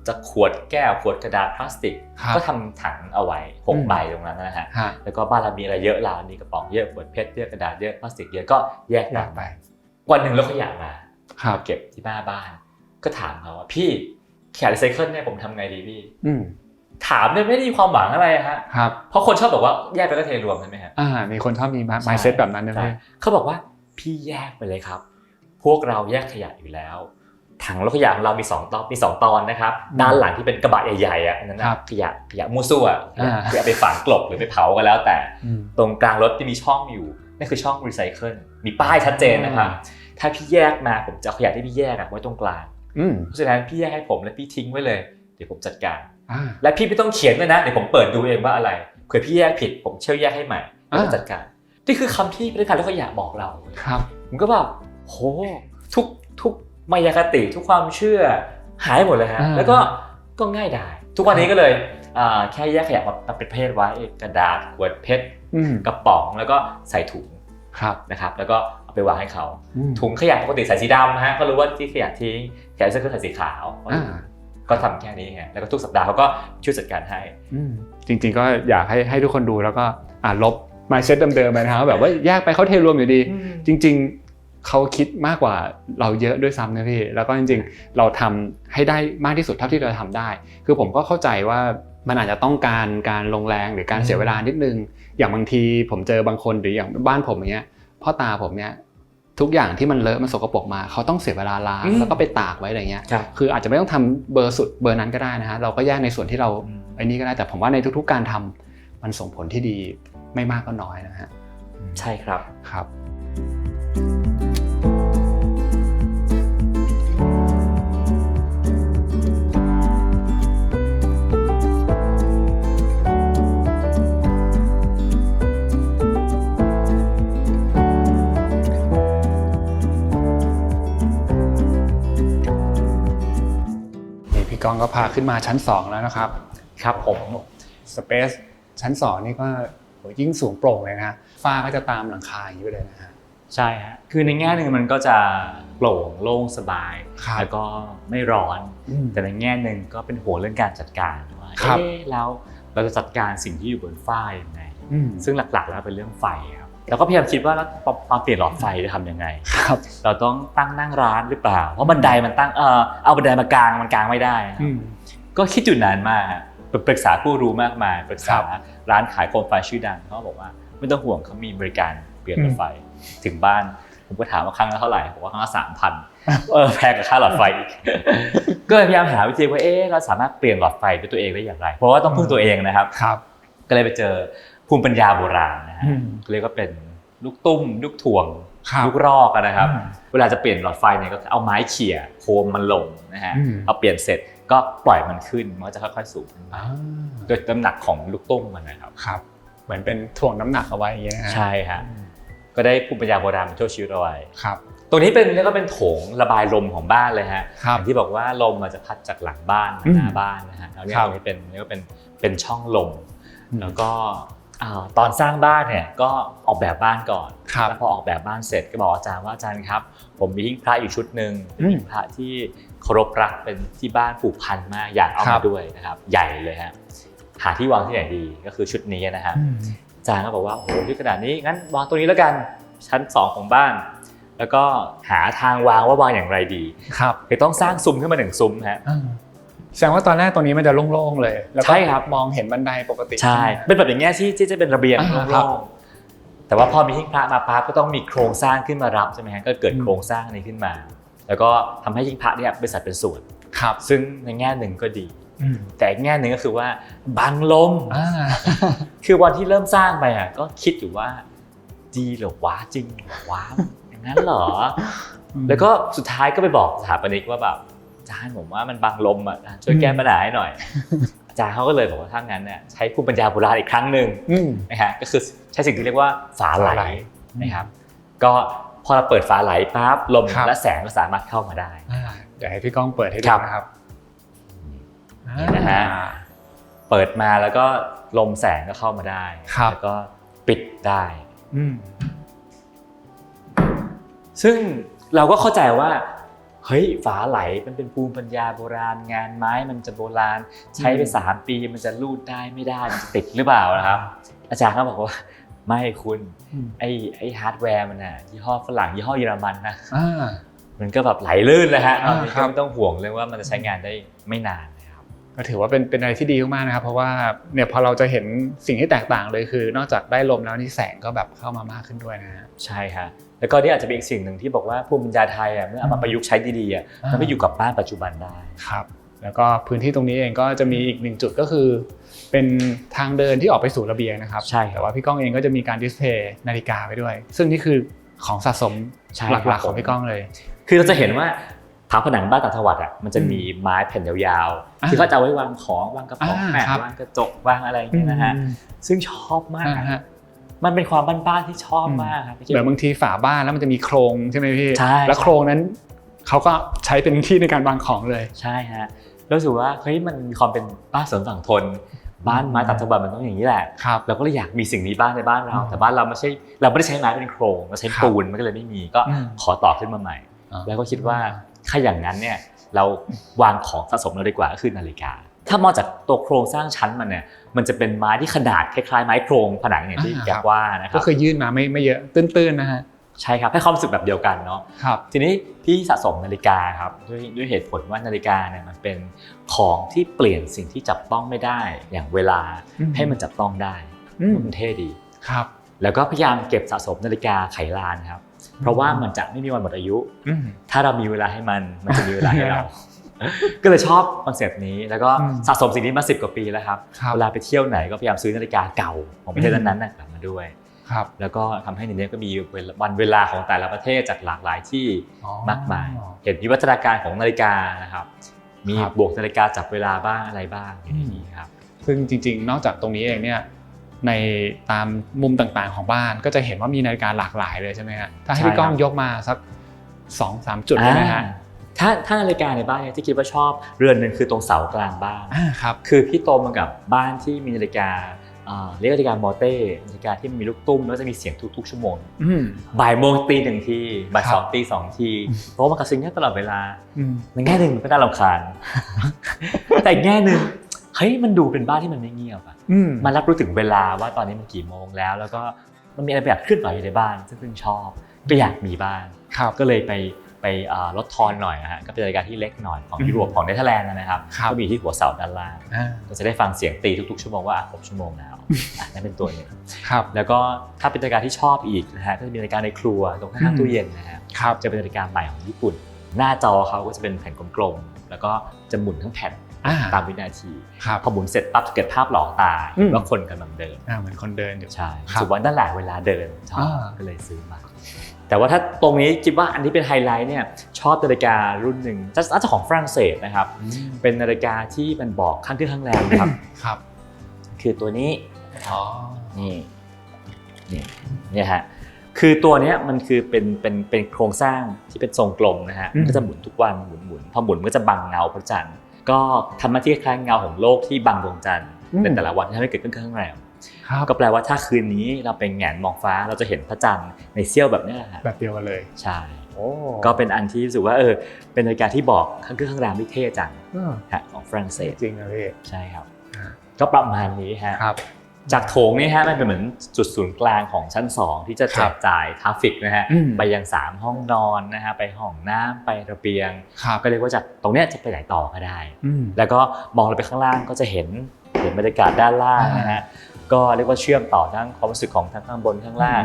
จะขวดแก้วขวดกระดาษพลาสติกก็ทำถังเอาไว้6ใบตรงนั้นนะฮะแล้วก็บ้านเรามีอะไรเยอะเรามีกระป๋องเยอะขวดเพชรเยอะกระดาษเยอะพลาสติกเยอะก็แยกไปวันหนึ่งรถขยะมาเก็บที่หน้าบ้านก็ถามเขาว่าพี่ขยะรีไซเคิลเนี่ยผมทำไงดีพี่ถามเนี่ยไม่ได้มีความหวังอะไรฮะเพราะคนชอบบอกว่าแยกไปก็เทรวมใช่ไหมครับมีคนชอบมี mindset แบบนั้นนะพี่เขาบอกว่าพี่แยกไปเลยครับพวกเราแยกขยะอยู่แล้วถังรถขยะของเรามี2 ตอนนะครับด้านหลังที่เป็นกระบะใหญ่ๆอ่ะนั่นนะขยะมูซั่วคือเอาไปฝังกลบหรือไปเผาก็แล้วแต่ตรงกลางรถจะมีช่องอยู่นั่นคือช่องรีไซเคิลมีป้ายชัดเจนนะครับถ้าพี่แยกมาผมจะขยะที่พี่แยกไว้ตรงกลางเพราะฉะนั้นพี่แยกให้ผมและพี่ทิ้งไว้เลยเดี๋ยวผมจัดการและพี่ไม่ต้องเขียนด้วยนะเดี๋ยวผมเปิดดูเองว่าอะไรเผื่อพี่แยกผิดผมเชื่อแยกให้ใหม่แล้วจัดการนี่คือคำที่บริการรถขยะบอกเราครับผมก็แบบโหทุกมายาคติทุกความเชื่อหายหมดเลยฮะแล้วก็ง่ายดายทุกวันนี้ก็เลยแค่แยกขยะมาเป็นประเภทไว้กระดาษขวดเพชรกระป๋องแล้วก็ใส่ถุงนะครับแล้วก็เอาไปวางให้เขาถุงขยะปกติใส่สีดำนะฮะก็รู้ว่าที่ขยะทิ้งขยะเสื้อก็ใส่สีขาวก็ทำแค่นี้ฮะแล้วก็ทุกสัปดาห์เขาก็ช่วยจัดการให้จริงๆก็อยากให้ทุกคนดูแล้วก็ลบ mindset เดิมๆไปนะครับแบบว่าแยกไปเขาเทรวมอยู่ดีจริงๆเขาคิดมากกว่าเราเยอะด้วยซ้ำนะพี่แล้วก็จริงๆเราทำให้ได้มากที่สุดเท่าที่เราทำได้คือผมก็เข้าใจว่ามันอาจจะต้องการลงแรงหรือการเสียเวลานิดนึงอย่างบางทีผมเจอบางคนหรืออย่างบ้านผมอย่างเงี้ยพ่อตาผมเนี่ยทุกอย่างที่มันเลอะมันสกปรกมาเขาต้องเสียเวลาล้างแล้วก็ไปตากไว้อะไรเงี้ยคืออาจจะไม่ต้องทำเบอร์สุดเบอร์นั้นก็ได้นะฮะเราก็แยกในส่วนที่เราไอ้นี่ก็ได้แต่ผมว่าในทุกๆการทำมันส่งผลที่ดีไม่มากก็น้อยนะฮะใช่ครับครับพี่ก้องก็พาขึ้นมาชั้น2แล้วนะครับครับผมสเปซชั้น2นี่ก็ยิ่งสูงโปร่งเลยนะฝ้าก็จะตามหลังคาอย่างนี้ไปเลยนะฮะใช่ฮะคือในแง่นึงมันก็จะโปร่งโล่งสบายแล้วก็ไม่ร้อนแต่ในแง่นึงก็เป็นห่วงเรื่องการจัดการว่าแล้วเราจะจัดการสิ่งที่อยู่บนฝ้ายังไงซึ่งหลักๆแล้วเป็นเรื่องไฟครับแล้วก็พยายามคิดว่าแล้วมาเปลี่ยนหลอดไฟจะทำยังไงเราต้องตั้งนั่งร้านหรือเปล่าเพราะบันไดมันตั้งเอาบันไดมากางมันกางไม่ได้ก็คิดอยู่นานมากปรึกษาผู้รู้มากมายปรึกษาร้านขายโคมไฟชื่อดังเขาบอกว่าไม่ต้องห่วงเขามีบริการเปลี่ยนหลอดไฟถึงบ้านผมก็ถามว่าครั้งละเท่าไหร่บอกว่าครั้งละ 3,000 แพงกว่าค่าหลอดไฟอีกก็พยายามหาวิธีว่าเราสามารถเปลี่ยนหลอดไฟด้วยตัวเองได้อย่างไรเพราะว่าต้องพึ่งตัวเองนะครับก็เลยไปเจอภูมิปัญญาโบราณนะฮะเรียกว่าเป็นลูกตุ้มลูกถ่วงลูกรอกนะครับเวลาจะเปลี่ยนหลอดไฟเนี่ยก็เอาไม้เขี่ยโคมมันลงนะฮะเอาเปลี่ยนเสร็จก็ปล่อยมันขึ้นมันก็จะค่อยๆสูงขึ้นโดยน้ำหนักของลูกตุ้มมันนะครับเหมือนเป็นถ่วงน้ำหนักเอาไว้อย่างเงี้ยใช่ฮะก็ได้ภูมิปัญญาโบราณมาช่วยชีวิตเอาไว้ครับตรงนี้เป็นเรียกว่าเป็นโถงระบายลมของบ้านเลยฮะอย่างที่บอกว่าลมมันจะพัดจากหลังบ้านมาหน้าบ้านนะฮะแล้วเนี่ยตรงนี้เป็นเรียกว่าเป็นช่องลมแล้วก็ตอนสร้างบ้านเนี่ยก็ออกแบบบ้านก่อนแล้วพอออกแบบบ้านเสร็จก็บอกอาจารย์ว่าอาจารย์ครับผมมีหิ้งพระอยู่ชุดนึงเป็นหิ้งพระที่เคารพรักเป็นที่บ้านผูกพันมากอยากเอามาด้วยนะครับใหญ่เลยฮะหาที่วางที่ไหนดีก็คือชุดนี้นะฮะอาจารย์ก็บอกว่าโอ้โหที่ขนาดนี้งั้นวางตรงนี้แล้วกันชั้น2ของบ้านแล้วก็หาทางวางว่าวางอย่างไรดีครับคือต้องสร้างซุ้มขึ้นมา1ซุ้มฮะแสดงว่าตอนแรกตรงนี้มันจะโล่งๆเลยแล้วก็มองเห็นบันไดปกติใช่เป็นแบบอย่างเงี้ยที่จะเป็นระเบียงโล่งๆแต่ว่าพอมีหิ้งพระมาปั๊บก็ต้องมีโครงสร้างขึ้นมารับใช่ไหมฮะก็เกิดโครงสร้างนี้ขึ้นมาแล้วก็ทำให้หิ้งพระเนี่ยเป็นสัดเป็นส่วนซึ่งในแง่หนึ่งก็ดี แต่อีกแง่หนึ่งก็คือว่าบังลม คือวันที่เริ่มสร้างไปก็คิดอยู่ว่าดีเหรอวะจริงเหรอวะอย่างนั้นเหรอแล้วก็สุดท้ายก็ไปบอกสถาปนิกว่าแบบอาจารย์ผมว่ามันบังลมช่วยแก้ปัญหาให้หน่อยอาจารย์เขาก็เลยบอกว่าถ้างั้นเนี่ยใช้ภูมิปัญญาโบราณอีกครั้งหนึ่งนะฮะก็คือใช้สิ่งที่เรียกว่าฝาไหลนะครับก็พอเราเปิดฝาไหลปั๊บลมและแสงก็สามารถเข้ามาได้เดี๋ยวให้พี่ก้องเปิดให้ดูนะครับนี่นะฮะเปิดมาแล้วก็ลมแสงก็เข้ามาได้แล้วก็ปิดได้ซึ่งเราก็เข้าใจว่าเฮ้ยฝาไหลมันเป็นภูมิปัญญาโบราณงานไม้มันจะโบราณใช้ไป3 ปีมันจะรูดได้ไม่ได้มันจะติดหรือเปล่านะครับอาจารย์เขาบอกว่าไม่คุณไอ้ฮาร์ดแวร์มันยี่ห้อฝรั่งยี่ห้อเยอรมันนะมันก็แบบไหลลื่นเลยฮะไม่ต้องห่วงเลยว่ามันจะใช้งานได้ไม่นานก็ถือว่าเป็นอะไรที่ดีมากนะครับเพราะว่าเนี่ยพอเราจะเห็นสิ่งที่แตกต่างเลยคือนอกจากได้ลมแล้วนี่แสงก็แบบเข้ามามากขึ้นด้วยนะฮะใช่ค่ะแล้วก็นี่อาจจะเป็นอีกสิ่งหนึ่งที่บอกว่าภูมิปัญญาไทยเมื่อเอามาประยุกต์ใช้ดีๆมันไม่อยู่กับบ้านปัจจุบันได้ครับแล้วก็พื้นที่ตรงนี้เองก็จะมีอีก1จุดก็คือเป็นทางเดินที่ออกไปสู่ระเบียงนะครับใช่แต่ว่าพี่ก้องเองก็จะมีการดิสเพลย์นาฬิกาไปด้วยซึ่งนี่คือของสะสมหลักๆของพี่ก้องเลยคือเราจะเห็นว่าฝาผนังบ้านต่างจังหวัดมันจะมีไม้แผ่นยาวๆที่เขาจะเอาไว้วางของวางกระป๋องแปะวางกระจกวางอะไรอย่างเงี้ยนะฮะซึ่งชอบมากมันเป็นความบ้านๆที่ชอบมากครับเหมือนบางทีฝาบ้านแล้วมันจะมีโครงใช่ไหมพี่แล้วโครงนั้นเขาก็ใช้เป็นที่ในการวางของเลยใช่ฮะรู้สึกว่าเฮ้ยมันมีความเป็นบ้านสวนฝั่งทนบ้านไม้ต่างจังหวัดมันต้องอย่างนี้แหละเราก็เลยอยากมีสิ่งนี้บ้างในบ้านเราแต่บ้านเราไม่ได้ใช้ไม้เป็นโครงเราใช้ปูนมันก็เลยไม่มีก็ขอต่อขึ้นมาใหม่แล้วก็คิดว่าถ้าอย่างนั้นเนี่ยเราวางของสะสมเราดีกว่าก็คือนาฬิกาถ้ามองจากตัวโครงสร้างชั้นมันจะเป็นไม้ที่ขนาดคล้ายๆไม้โครงผนังอย่างที่แกว่านะครับก็คือยื่นมาไม่เยอะตื้นๆนะฮะใช่ครับให้ความรู้สึกแบบเดียวกันเนาะทีนี้พี่สะสมนาฬิกาครับด้วยเหตุผลว่านาฬิกาเนี่ยมันเป็นของที่เปลี่ยนสิ่งที่จับต้องไม่ได้อย่างเวลาให้มันจับต้องได้มันเท่ดีครับแล้วก็พยายามเก็บสะสมนาฬิกาไขลานครับเพราะว่ามันจะไม่มีวันหมดอายุถ้าเรามีเวลาให้มันจะมีเวลาให้เราก็เลยชอบคอนเซปต์นี้แล้วก็สะสมสิ่งนี้มา10 กว่าปีแล้วครับเวลาไปเที่ยวไหนก็พยายามซื้อนาฬิกาเก่าของประเทศนั้นๆกลับมาด้วยแล้วก็ทำให้ในนี้ก็มีวันเวลาของแต่ละประเทศจากหลากหลายที่มากมายเห็นวิวัฒนาการของนาฬิกานะครับมีบวกนาฬิกาจับเวลาบ้างอะไรบ้างอย่างนี้ครับซึ่งจริงๆนอกจากตรงนี้เองเนี่ยในตามมุมต่างๆของบ้านก็จะเห็นว่ามีนาฬิกาหลากหลายเลยใช่ไหมฮะถ้าให้พี่ก้องยกมาสัก 2-3 จุดได้ไหมฮะถ้านาฬิกาในบ้านเนี่ยที่คิดว่าชอบเรือนนึงคือตรงเสากลางบ้านครับคือพี่โตมากับบ้านที่มีนาฬิกาเรียกนาฬิกามอเต้นาฬิกาที่มีลูกตุ้มแล้วจะมีเสียงทุกๆชั่วโมงบ่ายโมงตี1 ทีบ่าย2 ตี 2 ทีเพราะมันกระซิบตลอดเวลาในแง่หนึ่งมันก็น่ารำคาญแต่อีกแง่หนึ่งเฮ้ยมันดูเป็นบ้านที่มันไม่เงียบมันรับรู้ถึงเวลาว่าตอนนี้มันกี่โมงแล้วก็มันมีอะไรแบบเคลื่อนไหวอยู่ในบ้านซึ่งชอบก็อยากมีบ้านก็เลยไปลดทอนหน่อยนะฮะก็เป็นนาฬิกาที่เล็กหน่อยของยุโรปของเนเธอร์แลนด์นะครับก็มีที่หัวเสาด้านล่างก็จะได้ฟังเสียงตีทุกๆชั่วโมงว่าครบชั่วโมงแล้วนั่นเป็นตัวหนึ่งแล้วก็ถ้าเป็นนาฬิกาที่ชอบอีกนะฮะก็จะมีนาฬิกาในครัวตรงข้างๆตู้เย็นนะฮะจะเป็นนาฬิกาใหม่ของญี่ปุ่นหน้าจอเขาก็จะเป็นแผ่นกลมๆแล้วก็จะหมุนทั้งแผ่นตามวินาทีพอหมุนเสร็จปั๊บจะเกิดภาพหลอกตาว่าคนกำลังเดินเหมือนคนเดินอยู่ใช่สุดวันนั่นแหละเวลาเดินชอบก็เลยซื้อมาแต่ว่าถ้าตรงนี้คิดว่าอันที่เป็นไฮไลท์เนี่ยชอบนาฬิการุ่นหนึ่งน่าจะของฝรั่งเศสนะครับเป็นนาฬิกาที่มันบอกข้างขึ้นข้างแรมครับคือตัวนี้นี่ฮะคือตัวนี้มันคือเป็นโครงสร้างที่เป็นทรงกลมนะฮะก็จะหมุนทุกวันหมุนพอหมุนก็จะบังเงาพระจันทร์ก็ทำหน้าที่คล้ายเงาของโลกที่บังดวงจันทร์ในแต่ละวันที่ทำให้เกิดขึ้นข้างแรมก็แปลว่าถ้าคืนนี้เราไปแหงนมองฟ้าเราจะเห็นพระจันทร์ในเสี้ยวแบบนี้แบบเดียวกันเลยใช่ก็เป็นอันที่รู้สึกว่าเป็นนาฬิกาที่บอกข้างขึ้นข้างแรมที่เท่จังของฝรั่งเศสจริงนะพี่ใช่ครับก็ประมาณนี้ฮะจากโถงนี่ฮะมันเป็นเหมือนจุดศูนย์กลางของชั้น2ที่จะแจกจ่ายทราฟฟิกนะฮะไปยัง3ห้องนอนนะฮะไปห้องน้ำไประเบียงก็เรียกว่าจากตรงนี้จะไปไหนต่อก็ได้แล้วก็มองลงไปข้างล่างก็จะเห็นบรรยากาศด้านล่างนะฮะก็เรียกว่าเชื่อมต่อทั้งความรู้สึกของทั้งข้างบนข้างล่าง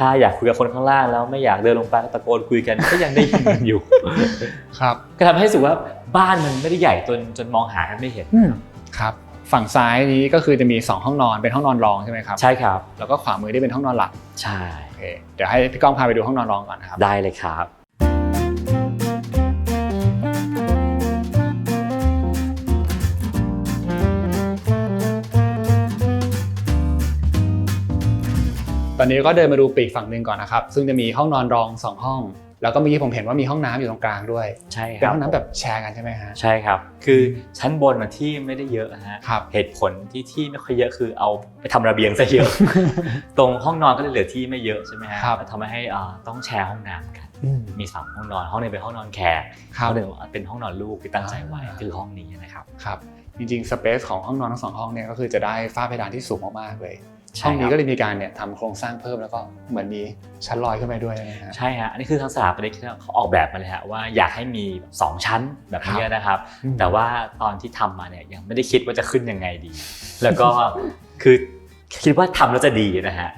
ถ้าอยากคุยกับคนข้างล่างแล้วไม่อยากเดินลงไปก็ตะโกนคุยกันก็ยังได้ยินกันอยู่ ครับก็ทำให้รู้สึกว่าบ้านมันไม่ได้ใหญ่จนมองหากันไม่เห็นครับฝั่งซ้ายนี้ก็คือจะมี2ห้องนอนเป็นห้องนอนรองใช่ไหมครับใช่ครับแล้วก็ขวามือที่เป็นห้องนอนหลักใช่โอเคเดี๋ยวให้พี่ก้องพาไปดูห้องนอนรองก่อนนะครับได้เลยครับตอนนี้ก็เดินมาดูปีกฝั่งนึงก่อนนะครับซึ่งจะมีห้องนอนรอง2ห้องแล้วก็เมื่อกี้ผมเห็นว่ามีห้องน้ำอยู่ตรงกลางด้วยใช่ครับเป็นห้องน้ำแบบแชร์กันใช่ไหมฮะใช่ครับคือชั้นบนมันที่ไม่ได้เยอะฮะเหตุผลที่ไม่ค่อยเยอะคือเอาไปทำระเบียงซะเยอะ ตรงห้องนอนก็เลยเหลือที่ไม่เยอะใช่ไหมฮะทำให้ต้องแชร์ห้องน้ำกันมี3ห้องนอนห้องนึงเป็นห้องนอนแขกห้องนึงเป็นห้องนอนลูกที่ตั้งใจไว้คือห้องนี้นะครับครับจริงๆสเปซของห้องนอนทั้ง2ห้องเนี่ยก็คือจะได้ฝ้าเพดานที่สูงมากๆเลยห้องนี้ก็เลยมีการเนี่ยทำโครงสร้างเพิ่มแล้วก็เหมือนมีชั้นลอยขึ้นไปด้วยนะฮะใช่ฮะอันนี้คือทางสถาปนิกเขาออกแบบมาเลยฮะว่าอยากให้มี2ชั้นแบบนี้นะครับแต่ว่าตอนที่ทำมาเนี่ยยังไม่ได้คิดว่าจะขึ้นยังไงดีแล้วก็คือคิดว่าทำแล้วจะดีนะฮะ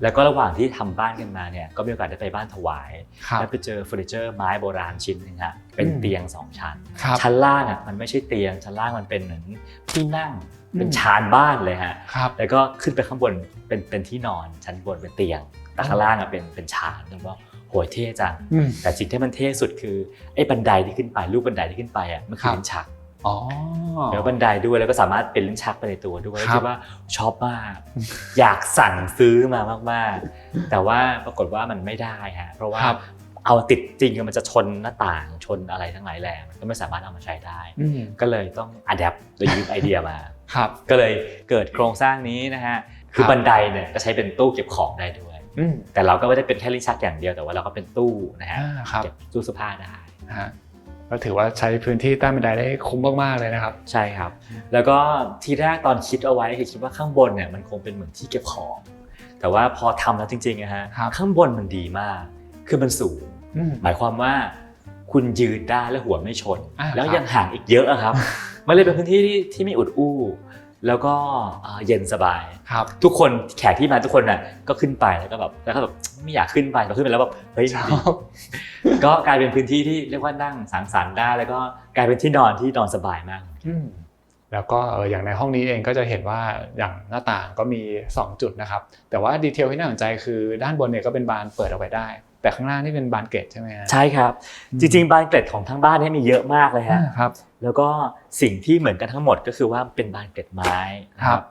แล้วก็ระหว่างที่ทำบ้านกันมาเนี่ยก็มีโอกาสได้ไปบ้านถวายแล้วไปเจอเฟอร์นิเจอร์ไม้โบราณชิ้นนึงฮะเป็นเตียง2ชั้นชั้นล่างอ่ะมันไม่ใช่เตียงชั้นล่างมันเป็นเหมือนที่นั่งเป็นชานบ้านเลยฮะแล้วก็ขึ้นไปข้างบนเป็นที่นอนชั้นบนเป็นเตียงแต่ข้างล่างอ่ะเป็นชานแล้วก็โหยเท่จังแต่สิ่งที่มันเท่สุดคือไอ้บันไดที่ขึ้นไปลูกบันไดที่ขึ้นไปอ่ะมันคือลิ้นชักเดี๋ยวบันไดด้วยแล้วก็สามารถเป็นลิ้นชักไปในตัวด้วยคิดว่าชอบมากอยากสั่งซื้อมามากๆแต่ว่าปรากฏว่ามันไม่ได้ฮะเพราะว่าเอาติดจริงมันจะชนหน้าต่างชนอะไรทั้งหลายแหล่มันก็ไม่สามารถเอามาใช้ได้ก็เลยต้องอัดแอปโดยยืมไอเดียมาก็เลยเกิดโครงสร้างนี้นะฮะคือบันไดเนี่ยก็ใช้เป็นตู้เก็บของได้ด้วยแต่เราก็ไม่ได้เป็นแค่ลิ้นชักอย่างเดียวแต่ว่าเราก็เป็นตู้นะฮะเก็บตู้เสื้อผ้าได้ก็ถือว่าใช้พื้นที่ใต้บันไดได้คุ้มมากๆเลยนะครับใช่ครับแล้วก็ทีแรกตอนคิดเอาไว้คือคิดว่าข้างบนเนี่ยมันคงเป็นเหมือนที่เก็บของแต่ว่าพอทำแล้วจริงๆนะฮะข้างบนมันดีมากคือมันสูงหมายความว่าคุณยืนได้และหัวไม่ชนแล้วยังห่างอีกเยอะครับมันเลยเป็นพื้นที่ที่ไม่อุดอู้แล้วก็เย็นสบายทุกคนแขกที่มาทุกคนน่ะก็ขึ้นไปแล้วก็แบบไม่อยากขึ้นไปพอขึ้นไปแล้วแบบเฮ้ยก็กลายเป็นพื้นที่ที่เรียกว่านั่งสังสรรค์ได้แล้วก็กลายเป็นที่นอนสบายมากแล้วก็อย่างในห้องนี้เองก็จะเห็นว่าอย่างหน้าต่างก็มี2จุดนะครับแต่ว่าดีเทลที่น่าสนใจคือด้านบนเนี่ยก็เป็นบานเปิดออกไปได้แต่ข้างล่างนี่เป็นบานเกล็ดใช่ไหมฮะใช่ครับจริงๆบานเกล็ดของทั้งบ้านนี่มีเยอะมากเลยฮะครับแล้วก็สิ่งที่เหมือนกันทั้งหมดก็คือว่าเป็นบานเกล็ดไม้ครับ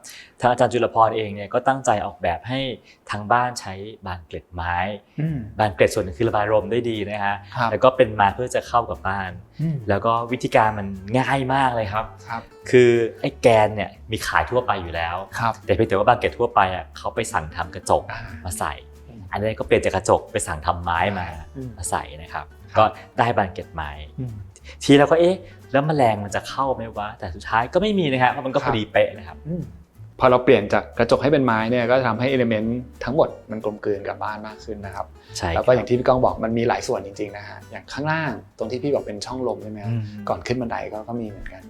ทางอาจารย์จุลพรเองเนี่ยก็ตั้งใจออกแบบให้ทั้งบ้านใช้บานเกล็ดไม้บานเกล็ดส่วนนึงคือระบายลมได้ดีนะฮะแล้วก็เป็นไม้เพื่อจะเข้ากับบ้านแล้วก็วิธีการมันง่ายมากเลยครับคือไอ้แกนเนี่ยมีขายทั่วไปอยู่แล้วแต่เพียงแต่ว่าบานเกล็ดทั่วไปอ่ะเขาไปสั่งทำกระจกมาใส่อันนี้ก็เปลี่ยนจากกระจกไปสั่งทำไม้มาใส่นะครับก็ได้บานเกล็ดไม้ทีแล้วก็แล้วแมลงมันจะเข้าไหมวะแต่สุดท้ายก็ไม่มีนะครับเพราะมันก็พอดีเป๊ะนะครับพอเราเปลี่ยนจากกระจกให้เป็นไม้เนี่ยก็จะทำให้เอลิเมนต์ทั้งหมดมันกลมกลืนกับบ้านมากขึ้นนะครับแล้วก็อย่างที่พี่ก้องบอกมันมีหลายส่วนจริงๆนะฮะอย่างข้างล่างตรงที่พี่บอกเป็นช่องลมใช่ไหมก่อนขึ้นบันไดก็มีเหมือนกัน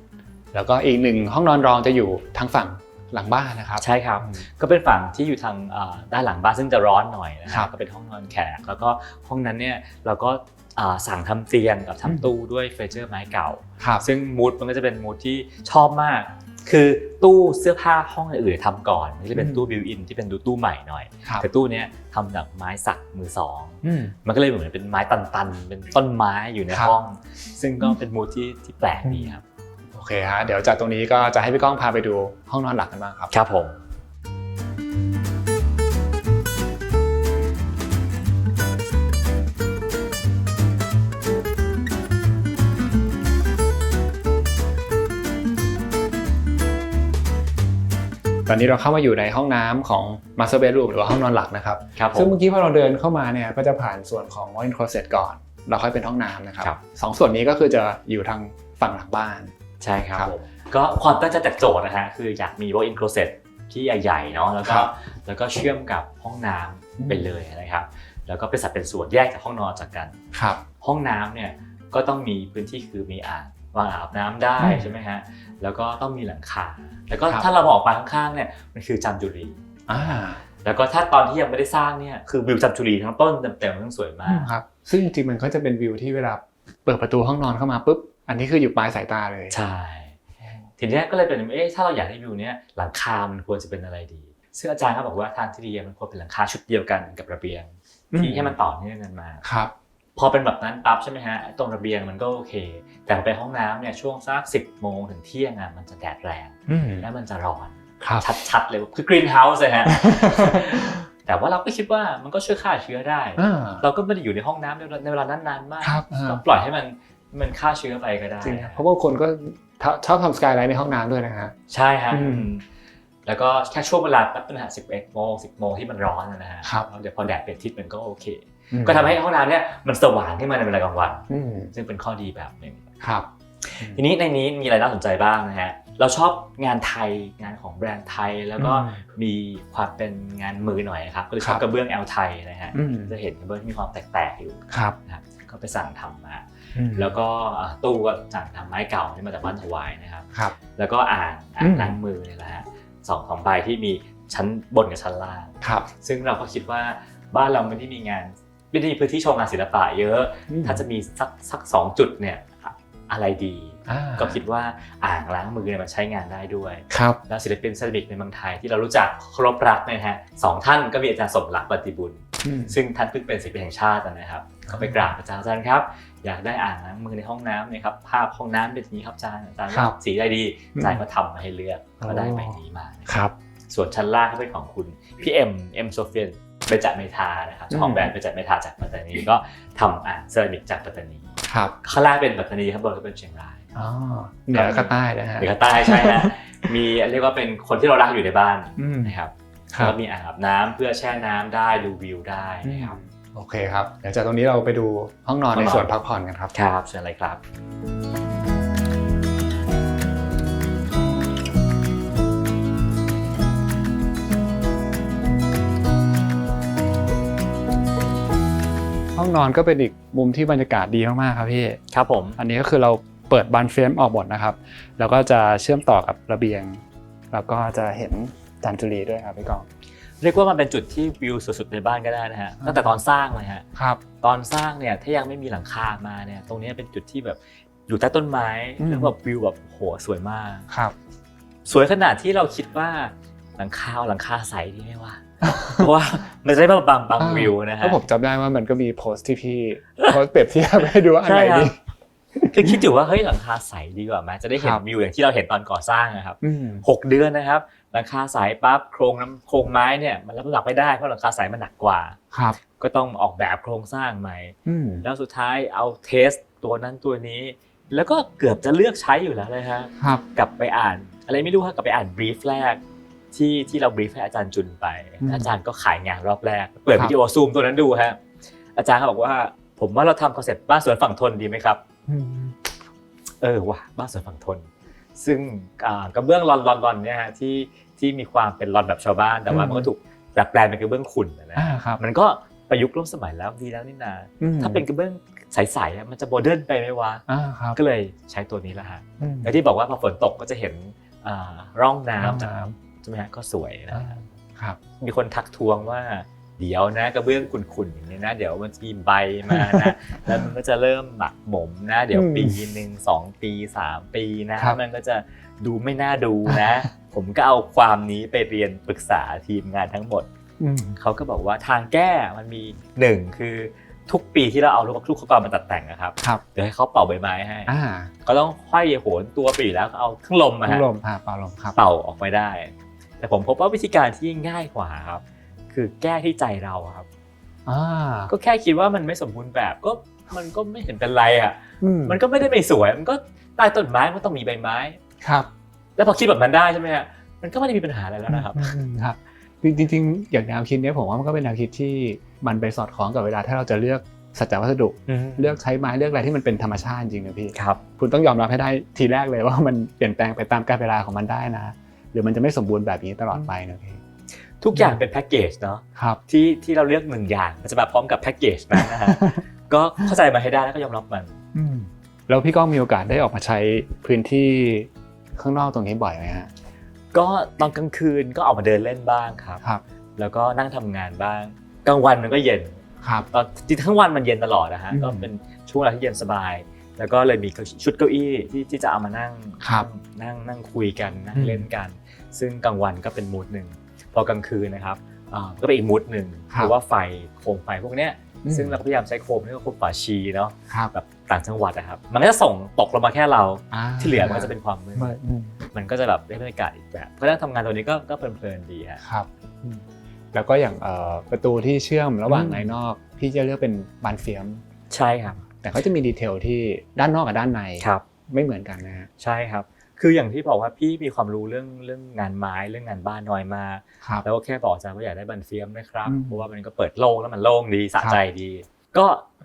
แล้วก็อีก1ห้องนอนรองจะอยู่ทางฝั่งหลังบ้านนะครับใช่ครับก็เป็นฝั่งที่อยู่ทางด้านหลังบ้านซึ่งจะร้อนหน่อยนะครับก็เป็นห้องนอนแขกแล้วก็ห้องนั้นเนี่ยเราก็สั่งทำเตียงกับทำตู้ด้วยเฟอร์นิเจอร์ไม้เก่าซึ่งมูดมันก็จะเป็นมูดที่ชอบมากคือตู้เสื้อผ้าห้องอื่นทำก่อนมันจะเป็นตู้บิวอินที่เป็นตู้ใหม่หน่อยแต่ตู้นี้ทำจากไม้สักมือสองมันก็เลยเหมือนเป็นไม้ตันๆเป็นต้นไม้อยู่ในห้องซึ่งก็เป็นมูดที่แปลกดีครับโอเคฮะเดี๋ยวจากตรงนี้ก็จะให้พี่ก้องพาไปดูห้องนอนหลักกันบ้างครับครับผมตอนนี้เราเข้ามาอยู่ในห้องน้ำของ Master Bedroom หรือว่าห้องนอนหลักนะครับซึ่งเมื่อกี้พอเราเดินเข้ามาเนี่ยก็จะผ่านส่วนของ Walk-in Closet ก่อนเราค่อยเป็นห้องน้ำนะครับ2ส่วนนี้ก็คือจะอยู่ทางฝั่งหลังบ้านใช่ครับก็ความตั้งใจจากโจทย์นะฮะคืออยากมี Walk-in Closet ที่ใหญ่ๆเนาะแล้วก็เชื่อมกับห้องน้ำไปเลยนะครับแล้วก็เป็นสัดเป็นส่วนแยกจากห้องนอนจากกันห้องน้ำเนี่ยก็ต้องมีพื้นที่คือมีอ่างวางอาบน้ำได้ใช่ไหมฮะแล้วก็ต้องมีหลังคาแล้วก็ถ้าเราออกไปข้างๆเนี่ยมันคือจามจุรี แล้วก็ถ้าตอนที่ยังไม่ได้สร้างเนี่ยคือวิวจันทบุรีทั้งต้นเต็มๆทั้งสวยมาก ครับซึ่งจริงๆมันก็จะเป็นวิวที่เวลาเปิดประตูห้องนอนเข้ามาปุ๊บอันนี้คืออยู่ปลายสายตาเลยใช่ทีนี้ก็เลยเป็นถ้าเราอยากได้วิวเนี้ยหลังคามันควรจะเป็นอะไรดีซึ่งอาจารย์เขาบอกว่าทางที่ดีมันควรเป็นหลังคาชุดเดียวกันกับระเบียงที่ให้มันต่อเนื่องกันมาครับพอเป็นแบบนั้นปั๊บใช่ไหมฮะตรงระเบียงมันก็โอเคแต่ไปห้องน้ำเนี่ยช่วงสัก10 โมงถึงเที่ยงอ่ะมันจะแดดแรงแล้วมันจะร้อนชัดๆเลยคือกรีนเฮาส์เลยฮะ แต่ว่าเราก็คิดว่ามันก็ช่วยฆ่าเชื้อได้เราก็ไม่ได้อยู่ในห้องน้ำในเวลานั้นนานมากก็ปล่อยให้มันฆ่าเชื้อไปก็ได้จริงเพราะว่าคนก็ชอบทำสกายไลท์ในห้องน้ำด้วยนะฮะใช่ฮะแล้วก็แค่ช่วงเวลาแป๊บนึงฮะ11 โมง 10 โมงที่มันร้อนนะฮะเดี๋ยวพอแดดเปลี่ยนทิศมันก็โอเคก็ทำให้ห้องน้ำเนี่ยมันสว่างขึ้นมาในเวลากลางวันซึ่งเป็นข้อดีแบบหนึ่งครับทีนี้ในนี้มีอะไรน่าสนใจบ้างนะฮะเราชอบงานไทยงานของแบรนด์ไทยแล้วก็มีความเป็นงานมือหน่อยครับก็เลยชอบกระเบื้องแอลไทยนะฮะจะเห็นกระเบื้องที่มีความแตกๆอยู่นะครับก็ไปสั่งทำมาแล้วก็ตู้ก็สั่งทำไม้เก่าที่มาจากบ้านถวายนะครับแล้วก็อ่างล้างมือนี่แหละฮะสองใบที่มีชั้นบนกับชั้นล่างซึ่งเราก็คิดว่าบ้านเราไม่ได้มีพื้นที่โชว์งานศิลปะเยอะถ้าจะมีสัก2 จุดเนี่ยอะไรดีก็คิดว่าอ่างล้างมือเนี่ยมันใช้งานได้ด้วยแล้วศิลปินเซรามิกในเมืองไทยที่เรารู้จักเคารพรักนะฮะ2 ท่านก็มีอาจารย์สมรักปฏิบุญซึ่งท่านเพิ่งเป็นศิลปินแห่งชาตินะครับก็ไปกราบอาจารย์ครับอยากได้อ่างล้างมือในห้องน้ำเนี่ยครับภาพห้องน้ำเป็นอย่างนี้ครับอาจารย์สีอะไรดีอาจารย์ก็ทำมาให้เลือกก็ได้ใบนี้มาครับส่วนชั้นล่างก็เป็นของคุณพี่เอ็มโซเฟียเบญจเมธานะครับเจ้าของแบรนด์เบญจเมธาจากปัตตานีก็ทำอ่างเซรามิกจากปัตตานีข้างล่างเป็นปัตตานีครับบนก็เป็นเชียงรายเหนือกับใต้นะฮะเหนือกับใต้ใช่ฮะมีเรียกว่าเป็นคนที่เรารักอยู่ในบ้านนะครับแล้วก็มีอ่างอาบน้ำเพื่อแช่น้ำได้ดูวิวได้นะครับโอเคครับเดี๋ยวจากตรงนี้เราไปดูห้องนอนในส่วนพักผ่อนกันครับครับเชิญเลยครับห้องนอนก็เป็นอีกมุมที่บรรยากาศดีมากๆครับพี่ครับผมอันนี้ก็คือเราเปิดบานเฟรมออกหมดนะครับแล้วก็จะเชื่อมต่อกับระเบียงแล้วก็จะเห็นจันทบุรีด้วยครับพี่กองเรียกว่ามันเป็นจุดที่วิวสุดๆในบ้านก็ได้นะฮะตั้งแต่ตอนสร้างเลยฮะครับตอนสร้างเนี่ยถ้ายังไม่มีหลังคามาเนี่ยตรงนี้เป็นจุดที่แบบอยู่ใต้ต้นไม้แล้วแบบวิวแบบโหสวยมากครับสวยขนาดที่เราคิดว่าหลังคาใสดีไหมวะเพราะว่ามันจะได้บังวิวนะฮะเพราะผมจำได้ว่ามันก็มีโพสต์ที่พี่โพสต์เปรียบเทียบให้ดูว่าอันไหนดีคือคิดอยู่ว่าเฮ้ยหลังคาใสดีกว่าไหมจะได้เห็นวิวอย่างที่เราเห็นตอนก่อสร้างนะครับ6 เดือนนะครับหลังคาใสปั๊บโครงไม้เนี่ยมันรับน้ำหนักไม่ได้เพราะหลังคาใสมันหนักกว่าก็ต้องออกแบบโครงสร้างใหม่แล้วสุดท้ายเอาเทสตัวนั้นตัวนี้แล้วก็เกือบจะเลือกใช้อยู่แล้วเลยฮะกลับไปอ่านอะไรไม่รู้ฮะกลับไปอ่านบรีฟแรกที่เราบรีฟให้อาจารย์จุนไปอาจารย์ก็ขายงานรอบแรกเปิดวิดีโอซูมตัวนั้นดูฮะอาจารย์เขาบอกว่าผมว่าเราทำคอนเซ็ปต์บ้านสวนฝั่งทนดีไหมครับว่ะบ้านสวนฝั่งทนซึ่งกระเบื้องลอนเนี่ยฮะที่มีความเป็นลอนแบบชาวบ้านแต่ว่ามันก็ถูกดัดแปลงเป็นกระเบื้องขุ่นนะครับมันก็ประยุกต์ร่วมสมัยแล้วดีแล้วนี่นาถ้าเป็นกระเบื้องใสๆมันจะโมเดิร์นไปไหมวะก็เลยใช้ตัวนี้แหละฮะแล้วที่บอกว่าพอฝนตกก็จะเห็นร่องน้ำใช่ไหมฮะก็สวยนะครับมีคนทักทวงว่าเดี๋ยวนะกระเบื้องขุ่นๆอย่างนี้นะเดี๋ยวมันจะมีใบมานะแล้วมันก็จะเริ่มหมักหมมนะเดี๋ยวปีนึง2 ปี3 ปีนะมันก็จะดูไม่น่าดูนะผมก็เอาความนี้ไปเรียนปรึกษาทีมงานทั้งหมดเขาก็บอกว่าทางแก้มันมี1คือทุกปีที่เราเอาลูกอุปกรณ์มาตัดแต่งนะครับเดี๋ยวให้เขาเป่าใบไม้ให้ก็ต้องห้อยโหนตัวไปอยู่แล้วเอาเครื่องลมมาฮะเป่าลมครับเป่าออกไปได้แต่ผมพบว่าวิธีการที่ง่ายกว่าครับคือแก้ที่ใจเราครับก็แค่คิดว่ามันไม่สมบูรณ์แบบก็มันก็ไม่เห็นเป็นไรอ่ะมันก็ไม่ได้ไม่สวยมันก็ใต้ต้นไม้มันต้องมีใบไม้ครับแล้วพอคิดแบบนั้นได้ใช่ไหมฮะมันก็ไม่ได้มีปัญหาอะไรแล้วนะครับครับจริงๆอย่างแนวคิดนี้ผมว่ามันก็เป็นแนวคิดที่มันไปสอดคล้องกับเวลาถ้าเราจะเลือกสัจจวัสดุเลือกใช้ไม้เลือกอะไรที่มันเป็นธรรมชาติจริงนะพี่คุณต้องยอมรับให้ได้ทีแรกเลยว่ามันเปลี่ยนแปลงไปตามกาลเวลาของมันได้นะหรือมันจะไม่สมบูรณ์แบบนี้ตลอดไปนะพี่ทุกอย่างเป็นแพ็กเกจเนาะที่เราเลือก1 อย่างมันจะมาพร้อมกับแพ็กเกจนั้นนะฮะก็เข้าใจมาให้ได้แล้วก็ยอมรับมันแล้วพี่ก้องมีโอกาสได้ออกมาใช้พื้นที่ข้างนอกตรงนี้บ่อยไหมฮะก็ตอนกลางคืนก็ออกมาเดินเล่นบ้างครับ แล้วก็นั่งทำงานบ้างกลางวันมันก็เย็น ครับ ตอนจริงทั้งวันมันเย็นตลอดนะฮะ อืม ก็เป็นช่วงเวลาที่เย็นสบาย แล้วก็เลยมีชุดเก้าอี้ที่จะเอามานั่ง ครับ นั่งคุยกันนั่ง อืม เล่นกัน ซึ่งกลางวันก็เป็นมูดหนึ่งพอกลางคืนนะครับก็เป็นอีกมูดหนึ่ง ครับ เพราะว่าไฟโคมไฟพวกเนี้ย อืม ซึ่งเราก็พยายามใช้โคมนี่ก็โคมฝาชีเนาะ ครับ แบบต่างจังหวัดนะครับมันก็จะส่งตกลงมาแค่เรา อ่า ที่เหลือมันก็จะเป็นความมืด อืม มันก็จะแบบได้บรรยากาศอีกแบบเพราะฉะนั้นทำงานตัวนี้ก็เพลินๆดีฮะ ครับแล้วก็อย่างประตูที่เชื่อมระหว่าง อืม ในนอกพี่จะเลือกเป็นบานเฟียม ใช่ครับ แต่เขาจะมีดีเทลที่ด้านนอกกับด้านใน ครับ ไม่เหมือนกันนะฮะ ใช่ครับ คืออย่างที่บอกว่าพี่มีความรู้เรื่องงานไม้เรื่องงานบ้านน้อยมาก ครับ แล้วก็แค่บอกอาจารย์ว่าอยากได้บานเฟียมนะครับ อืม เพราะว่ามันก็เปิดโล่งแล้วมันโล่งดีสะใจดี ก็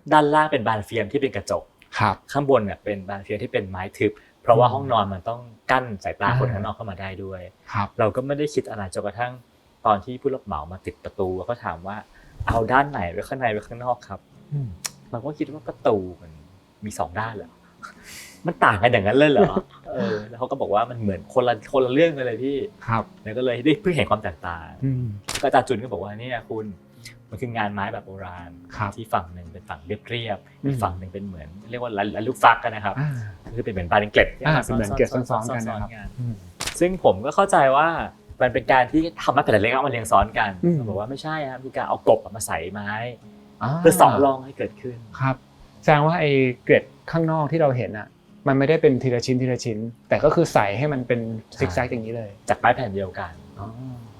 ด้านล่างเป็นบานเฟียมที่เป็นกระจก ครับ ข้างบนเนี่ยเป็นบานเฟียมที่เป็นไม้ทึบ เพราะว่า อืม ห้องนอนมันต้องกั้นสายตา อ่า คนข้างนอกเข้ามาได้ด้วย ครับ เราก็ไม่ได้คิดอะไรจนกระทั่งตอนที่ผู้รับเหมามาติดประตูแล้วก็ถามว่าเอาด้านไหนไว้ข้างในไว้ข้างนอกครับเราก็คิดว่าประตูมันมีสองด้านเหรอ มันต่างกันอย่างนั้นเลยเหรอ แล้วเขาก็บอกว่ามันเหมือนคนละเรื่องกันเลยพี่ ครับ แล้วก็เลยได้เพิ่งเห็นความแตกต่าง อืม ก็อาจารย์จุนก็บอกว่าเนี่ยคุณมันคืองานไม้แบบโบราณ ครับ ที่ฝั่งหนึ่งเป็นฝั่งเรียบๆ อืม อีกฝั่งหนึ่งเป็นเหมือนเรียกว่าลันลูกฟักกันนะครับ อ่า คือเป็นเหมือนบานเกล็ดที่ เป็นเหมือนเกล็ดซ้อนๆกันนะครับ อืม ซึ่งผมก็เข้าใจว่ามันเป็นการที่ทำไม้แผ่นเล็กเอามาเรียงซ้อนกัน อืม เขาบอกว่าไม่ใช่ครับคือการเอากบมาใส่ไม้เพื่อสองรองให้เกิดขึ้น ครับแสดงว่าไอ้เกล็ดข้างนอกที่เราเห็นอ่ะมันไม่ได้เป็นทีละชิ้นทีละชิ้น แต่ก็คือใส่ให้มันเป็นซิกแซกอย่างนี้เลย จากไม้แผ่นเดียวกัน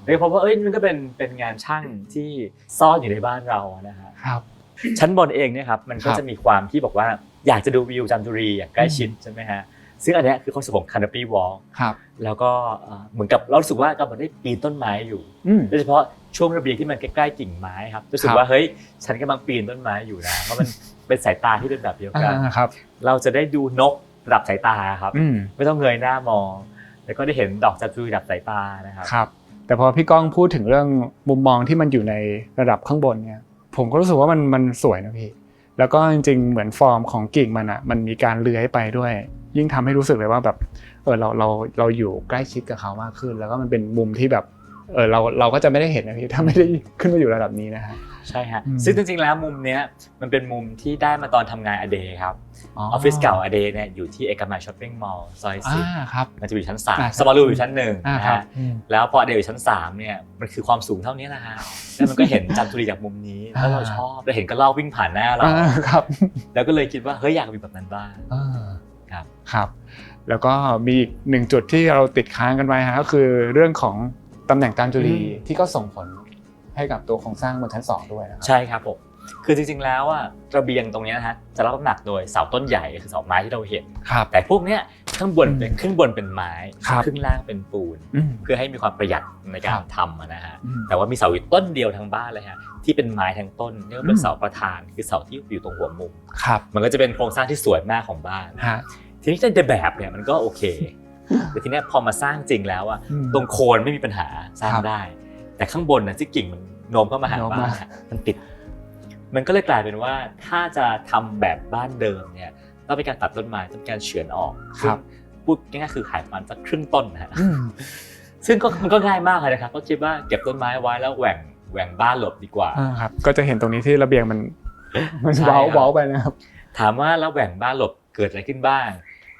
เลยเพราะว่ามันก็เป็นงานช่างที่ซ่อนอยู่ในบ้านเรานะฮะ ครับ ชั้นบนเองเนี่ยครับมันก็ ครับ จะมีความที่บอกว่าอยากจะดูวิวจันทบุรีอย่างใกล้ชิดใช่ไหมฮะซึ่งอันเนี้ยคือความสุขของ Canopy Walk ครับ แล้วก็เหมือนกับเรารู้สึกว่ากำลังได้ปีนต้นไม้อยู่ อืม โดยเฉพาะช่วงระเบียงที่มันใกล้ๆกิ่งไม้ครับรู้สึกว่าเฮ้ยฉันกำลังปีนต้นไม้อยู่นะเพราะมันเป็นสายตาที่เป็นแบบเดียวกัน ครับ เราจะได้ดูนกระดับสายตาครับ อืม ไม่ต้องเงยหน้ามอง แล้วก็ได้เห็นดอกจันทบุรีระดับสายตานะครับ ครับ แต่พอพี่ก้องพูดถึงเรื่องมุมมองที่มันอยู่ในระดับข้างบนเนี่ยผมก็รู้สึกว่ามันสวยนะพี่แล้วก็จริงๆเหมือนฟอร์มของกิ่งมันอ่ะมันมีการเลื้อยไปด้วย ยิ่งทำให้รู้สึกเลยว่าแบบเราอยู่ใกล้ชิดกับเขามากขึ้น แล้วก็มันเป็นมุมที่แบบเราก็จะไม่ได้เห็นนะพี่ถ้าไม่ได้ขึ้นมาอยู่ระดับนี้นะฮะ ใช่ฮะ อืม ซึ่งจริงๆแล้วมุมเนี้ยมันเป็นมุมที่ได้มาตอนทำงานอเดย์ครับออฟฟิศเก่าอเดย์เนี่ยอยู่ที่เอกมัยช้อปปิ้งมอลล์ซอยสิบ ครับ มันจะอยู่ชั้น อ่า 3สมารูอยู่ชั้น1นะ ครั ฮะ บ แล้วพออเดย์อยู่ชั้น3เนี่ยมันคือความสูงเท่านี้แหละฮะแล้วมันก็เห็นจันทบุรีจากมุมนี้แล้วเราชอบเราเห็นกระรอกวิ่งผ่านหน้าเรา ครับ แล้วก็เลยคิดว่าเฮ้ยอยากมีแบบนั้นบ้าง ครับ ครับ แล้วก็มีอีกหนึ่งจุดที่เราติดค้างกันไว้ฮะก็คือเรื่องของตำแหน่งการจุลีที่ก็ส่งผลให้กับตัวโครงสร้างบนชั้น2ด้วยนะครับ ใช่ครับผมคือจริงๆแล้วอ่ะระเบียงตรงนี้นะฮะจะรับน้ำหนักโดยเสาต้นใหญ่คือเสาไม้ที่เราเห็น ครับ แต่พวกเนี้ยข้างบนเป็นครึ่งบนเป็นไม้ ครับ ครึ่งล่างเป็นปูน เพื่อให้มีความประหยัดในกา ครั ร บ ทำนะฮะ อืม แต่ว่ามีเสาอยู่ต้นเดียวทั้งบ้านเลยฮะที่เป็นไม้ทั้งต้นนี่ก็เป็น อืม เสาประธานคือเสาที่อยู่ตรงหัวมุม ครับ มันก็จะเป็นโครงสร้างที่สวยมากของบ้าน ฮะ ทีนี้ในแบบเนี่ยมันก็โอเคแต่ทีเนี้ยพอมาสร้างจริงแล้วอ่ะ อืม ตรงโคนไม่มีปัญหาสร้าง ครับ ได้ แต่ข้างบนน่ะที่กิ่งมันโน้มเข้ามาหา โน้ม บ้าน มา อะมันติด มันก็เลยกลายเป็นว่าถ้าจะทำแบบบ้านเดิมเนี่ยต้องเป็นการตัดต้นไม้ต้องเป็นการเฉือนออก ครับ พูดง่ายๆคือขายประมาณสักครึ่งต้นนะฮะ อืม ซึ่งมันก็ง่ายมากเลยนะครับก็คิดว่าเก็บต้นไม้ไว้แล้วแหว่งบ้านหลบดีกว่า ครับก็จะเห็นตรงนี้ที่ระเบียงมัน ใช่ครับ เว้าไปนะครับ ถามว่าแล้วแหว่งบ้านหลบเกิดอะไรขึ้นบ้าง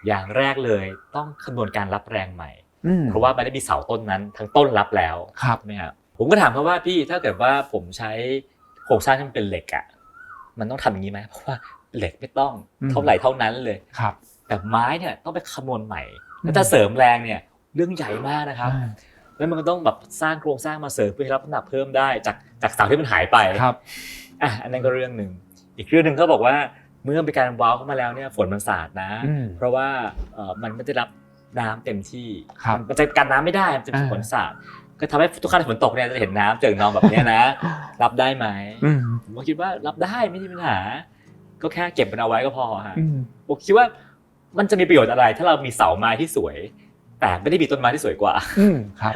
อย่างแรกเลยต้องคำนวณการรับแรงใหม่ เพราะว่ามันได้มีเสาต้นนั้นทั้งต้นรับแล้ว ครับ ใช่ไหมครับผมก็ถามเขาว่าพี่ถ้าเกิดว่าผมใช้โครงสร้างที่มันเป็นเหล็กอ่ะมันต้องทำอย่างนี้ไหมเพราะว่าเหล็กไม่ต้อง อืม เท่าไหร่เท่านั้นเลย ครับ แต่ไม้เนี่ยต้องไปคำนวณใหม่แล้วถ้าเสริมแรงเนี่ยเรื่องใหญ่มากนะครับ แล้วมันก็ต้องแบบสร้างโครงสร้างมาเสริมเพื่อให้รับน้ำหนักเพิ่มได้จากเสาที่มันหายไป ครับ อันนั้นก็เรื่องหนึ่งอีกเรื่องหนึ่งเขาบอกว่าเมื่อมีการว้าวเข้ามาแล้วเนี่ยฝนมันสาดนะ อืม เพราะว่ามันไม่ได้รับน้ำเต็มที่ ครับ มันจะกันน้ำไม่ได้มันจะมีฝนสาดก็ทำให้ทุกครั้งที่ฝนตกเนี่ยจะเห็นน้ำเจิ่งนองแบบเนี้ยนะ รับได้ไหม อืม ผมก็คิดว่ารับได้ไม่มีปัญหา ก็แค่เก็บมันเอาไว้ก็พอฮะ อืม ผมคิดว่ามันจะมีประโยชน์อะไร ถ้าเรามีเสาไม้ที่สวย แต่ไม่ได้มีต้นไม้ที่สวยกว่า อืมครับ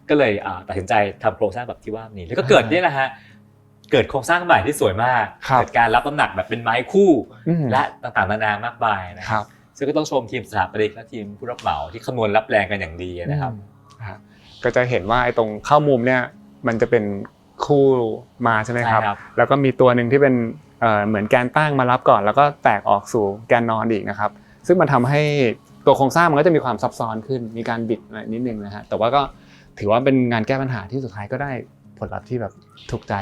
ก็เลยตัดสินใจทำโครงสร้างแบบที่ว่านี้แล้วก็เกิดนี่แหละฮะเกิดโครงสร้างใหม่ที่สวยมาก ครับ เกิดการรับน้ำหนักแบบเป็นไม้คู่ อืม และต่างๆนานามากมายนะครับซึ่งก็ต้องชมทีมสถาปนิกและทีมผู้รับเหมาที่คำนวณรับแรงกันอย่างดีนะครับ ก็จะเห็นว่าไอ้ตรงเข้ามุมเนี่ย มันจะเป็นคู่มาใช่ไหมครับ ใช่ครับ แล้วก็มีตัวหนึ่งที่เป็นเหมือนแกนตั้งมารับก่อนแล้วก็แตกออกสู่แกนนอนอีกนะครับซึ่งมันทำให้ตัวโครงสร้างมันก็จะมีความซับซ้อนขึ้นมีการบิดอะไรนิดนึงนะฮะแต่ว่าก็ถือว่าเป็นงานแก้ปัญหาที่สุดท้ายก็ได้ผลลัพธ์ที่แบบถูกใจ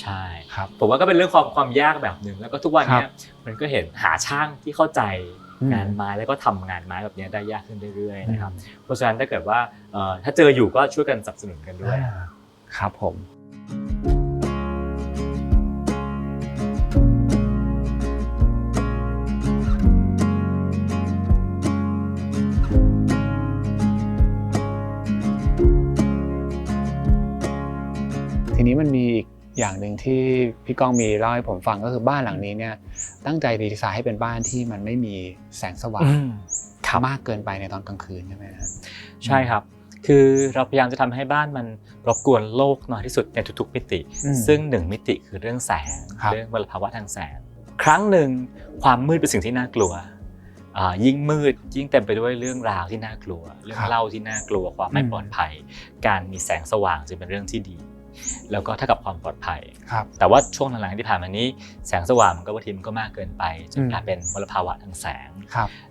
ใช่ ครับ ผมว่าก็เป็นเรื่องความยากแบบหนึ่งแล้วก็ทุกวันเนี้ยมันก็เห็นหาช่างที่เข้าใจงานไม้แล้วก็ทำงานไม้แบบนี้ได้ยากขึ้นเรื่อยๆนะครับเพราะฉะนั้นถ้าเกิดว่าถ้าเจออยู่ก็ช่วยกันสนับสนุนกันด้วย ครับผมทีนี้มันมีอีกอย่างหนึ่งที่พี่ก้องมีเล่าให้ผมฟังก็คือบ้านหลังนี้เนี่ยตั้งใจดีไซน์ให้เป็นบ้านที่มันไม่มีแสงสว่างมากเกินไปในตอนกลางคืนใช่ไหมครับใช่ครับคือเราพยายามจะทำให้บ้านมันรบกวนโลกน้อยที่สุดในทุกๆมิติซึ่ง1มิติคือเรื่องแสงเรื่องมลภาวะทางแสงครั้งหนึ่งความมืดเป็นสิ่งที่น่ากลัวยิ่งมืดยิ่งเต็มไปด้วยเรื่องราวที่น่ากลัวเรื่องเล่าที่น่ากลัวความไม่ปลอดภัยการมีแสงสว่างจึงเป็นเรื่องที่ดีแล้วก็เท่ากับความปลอดภัยแต่ว่าช่วงหลังๆที่ผ่านมานี้แสงสว่างมันก็บางทีมันก็มากเกินไปจนกลายเป็นมลภาวะทางแสง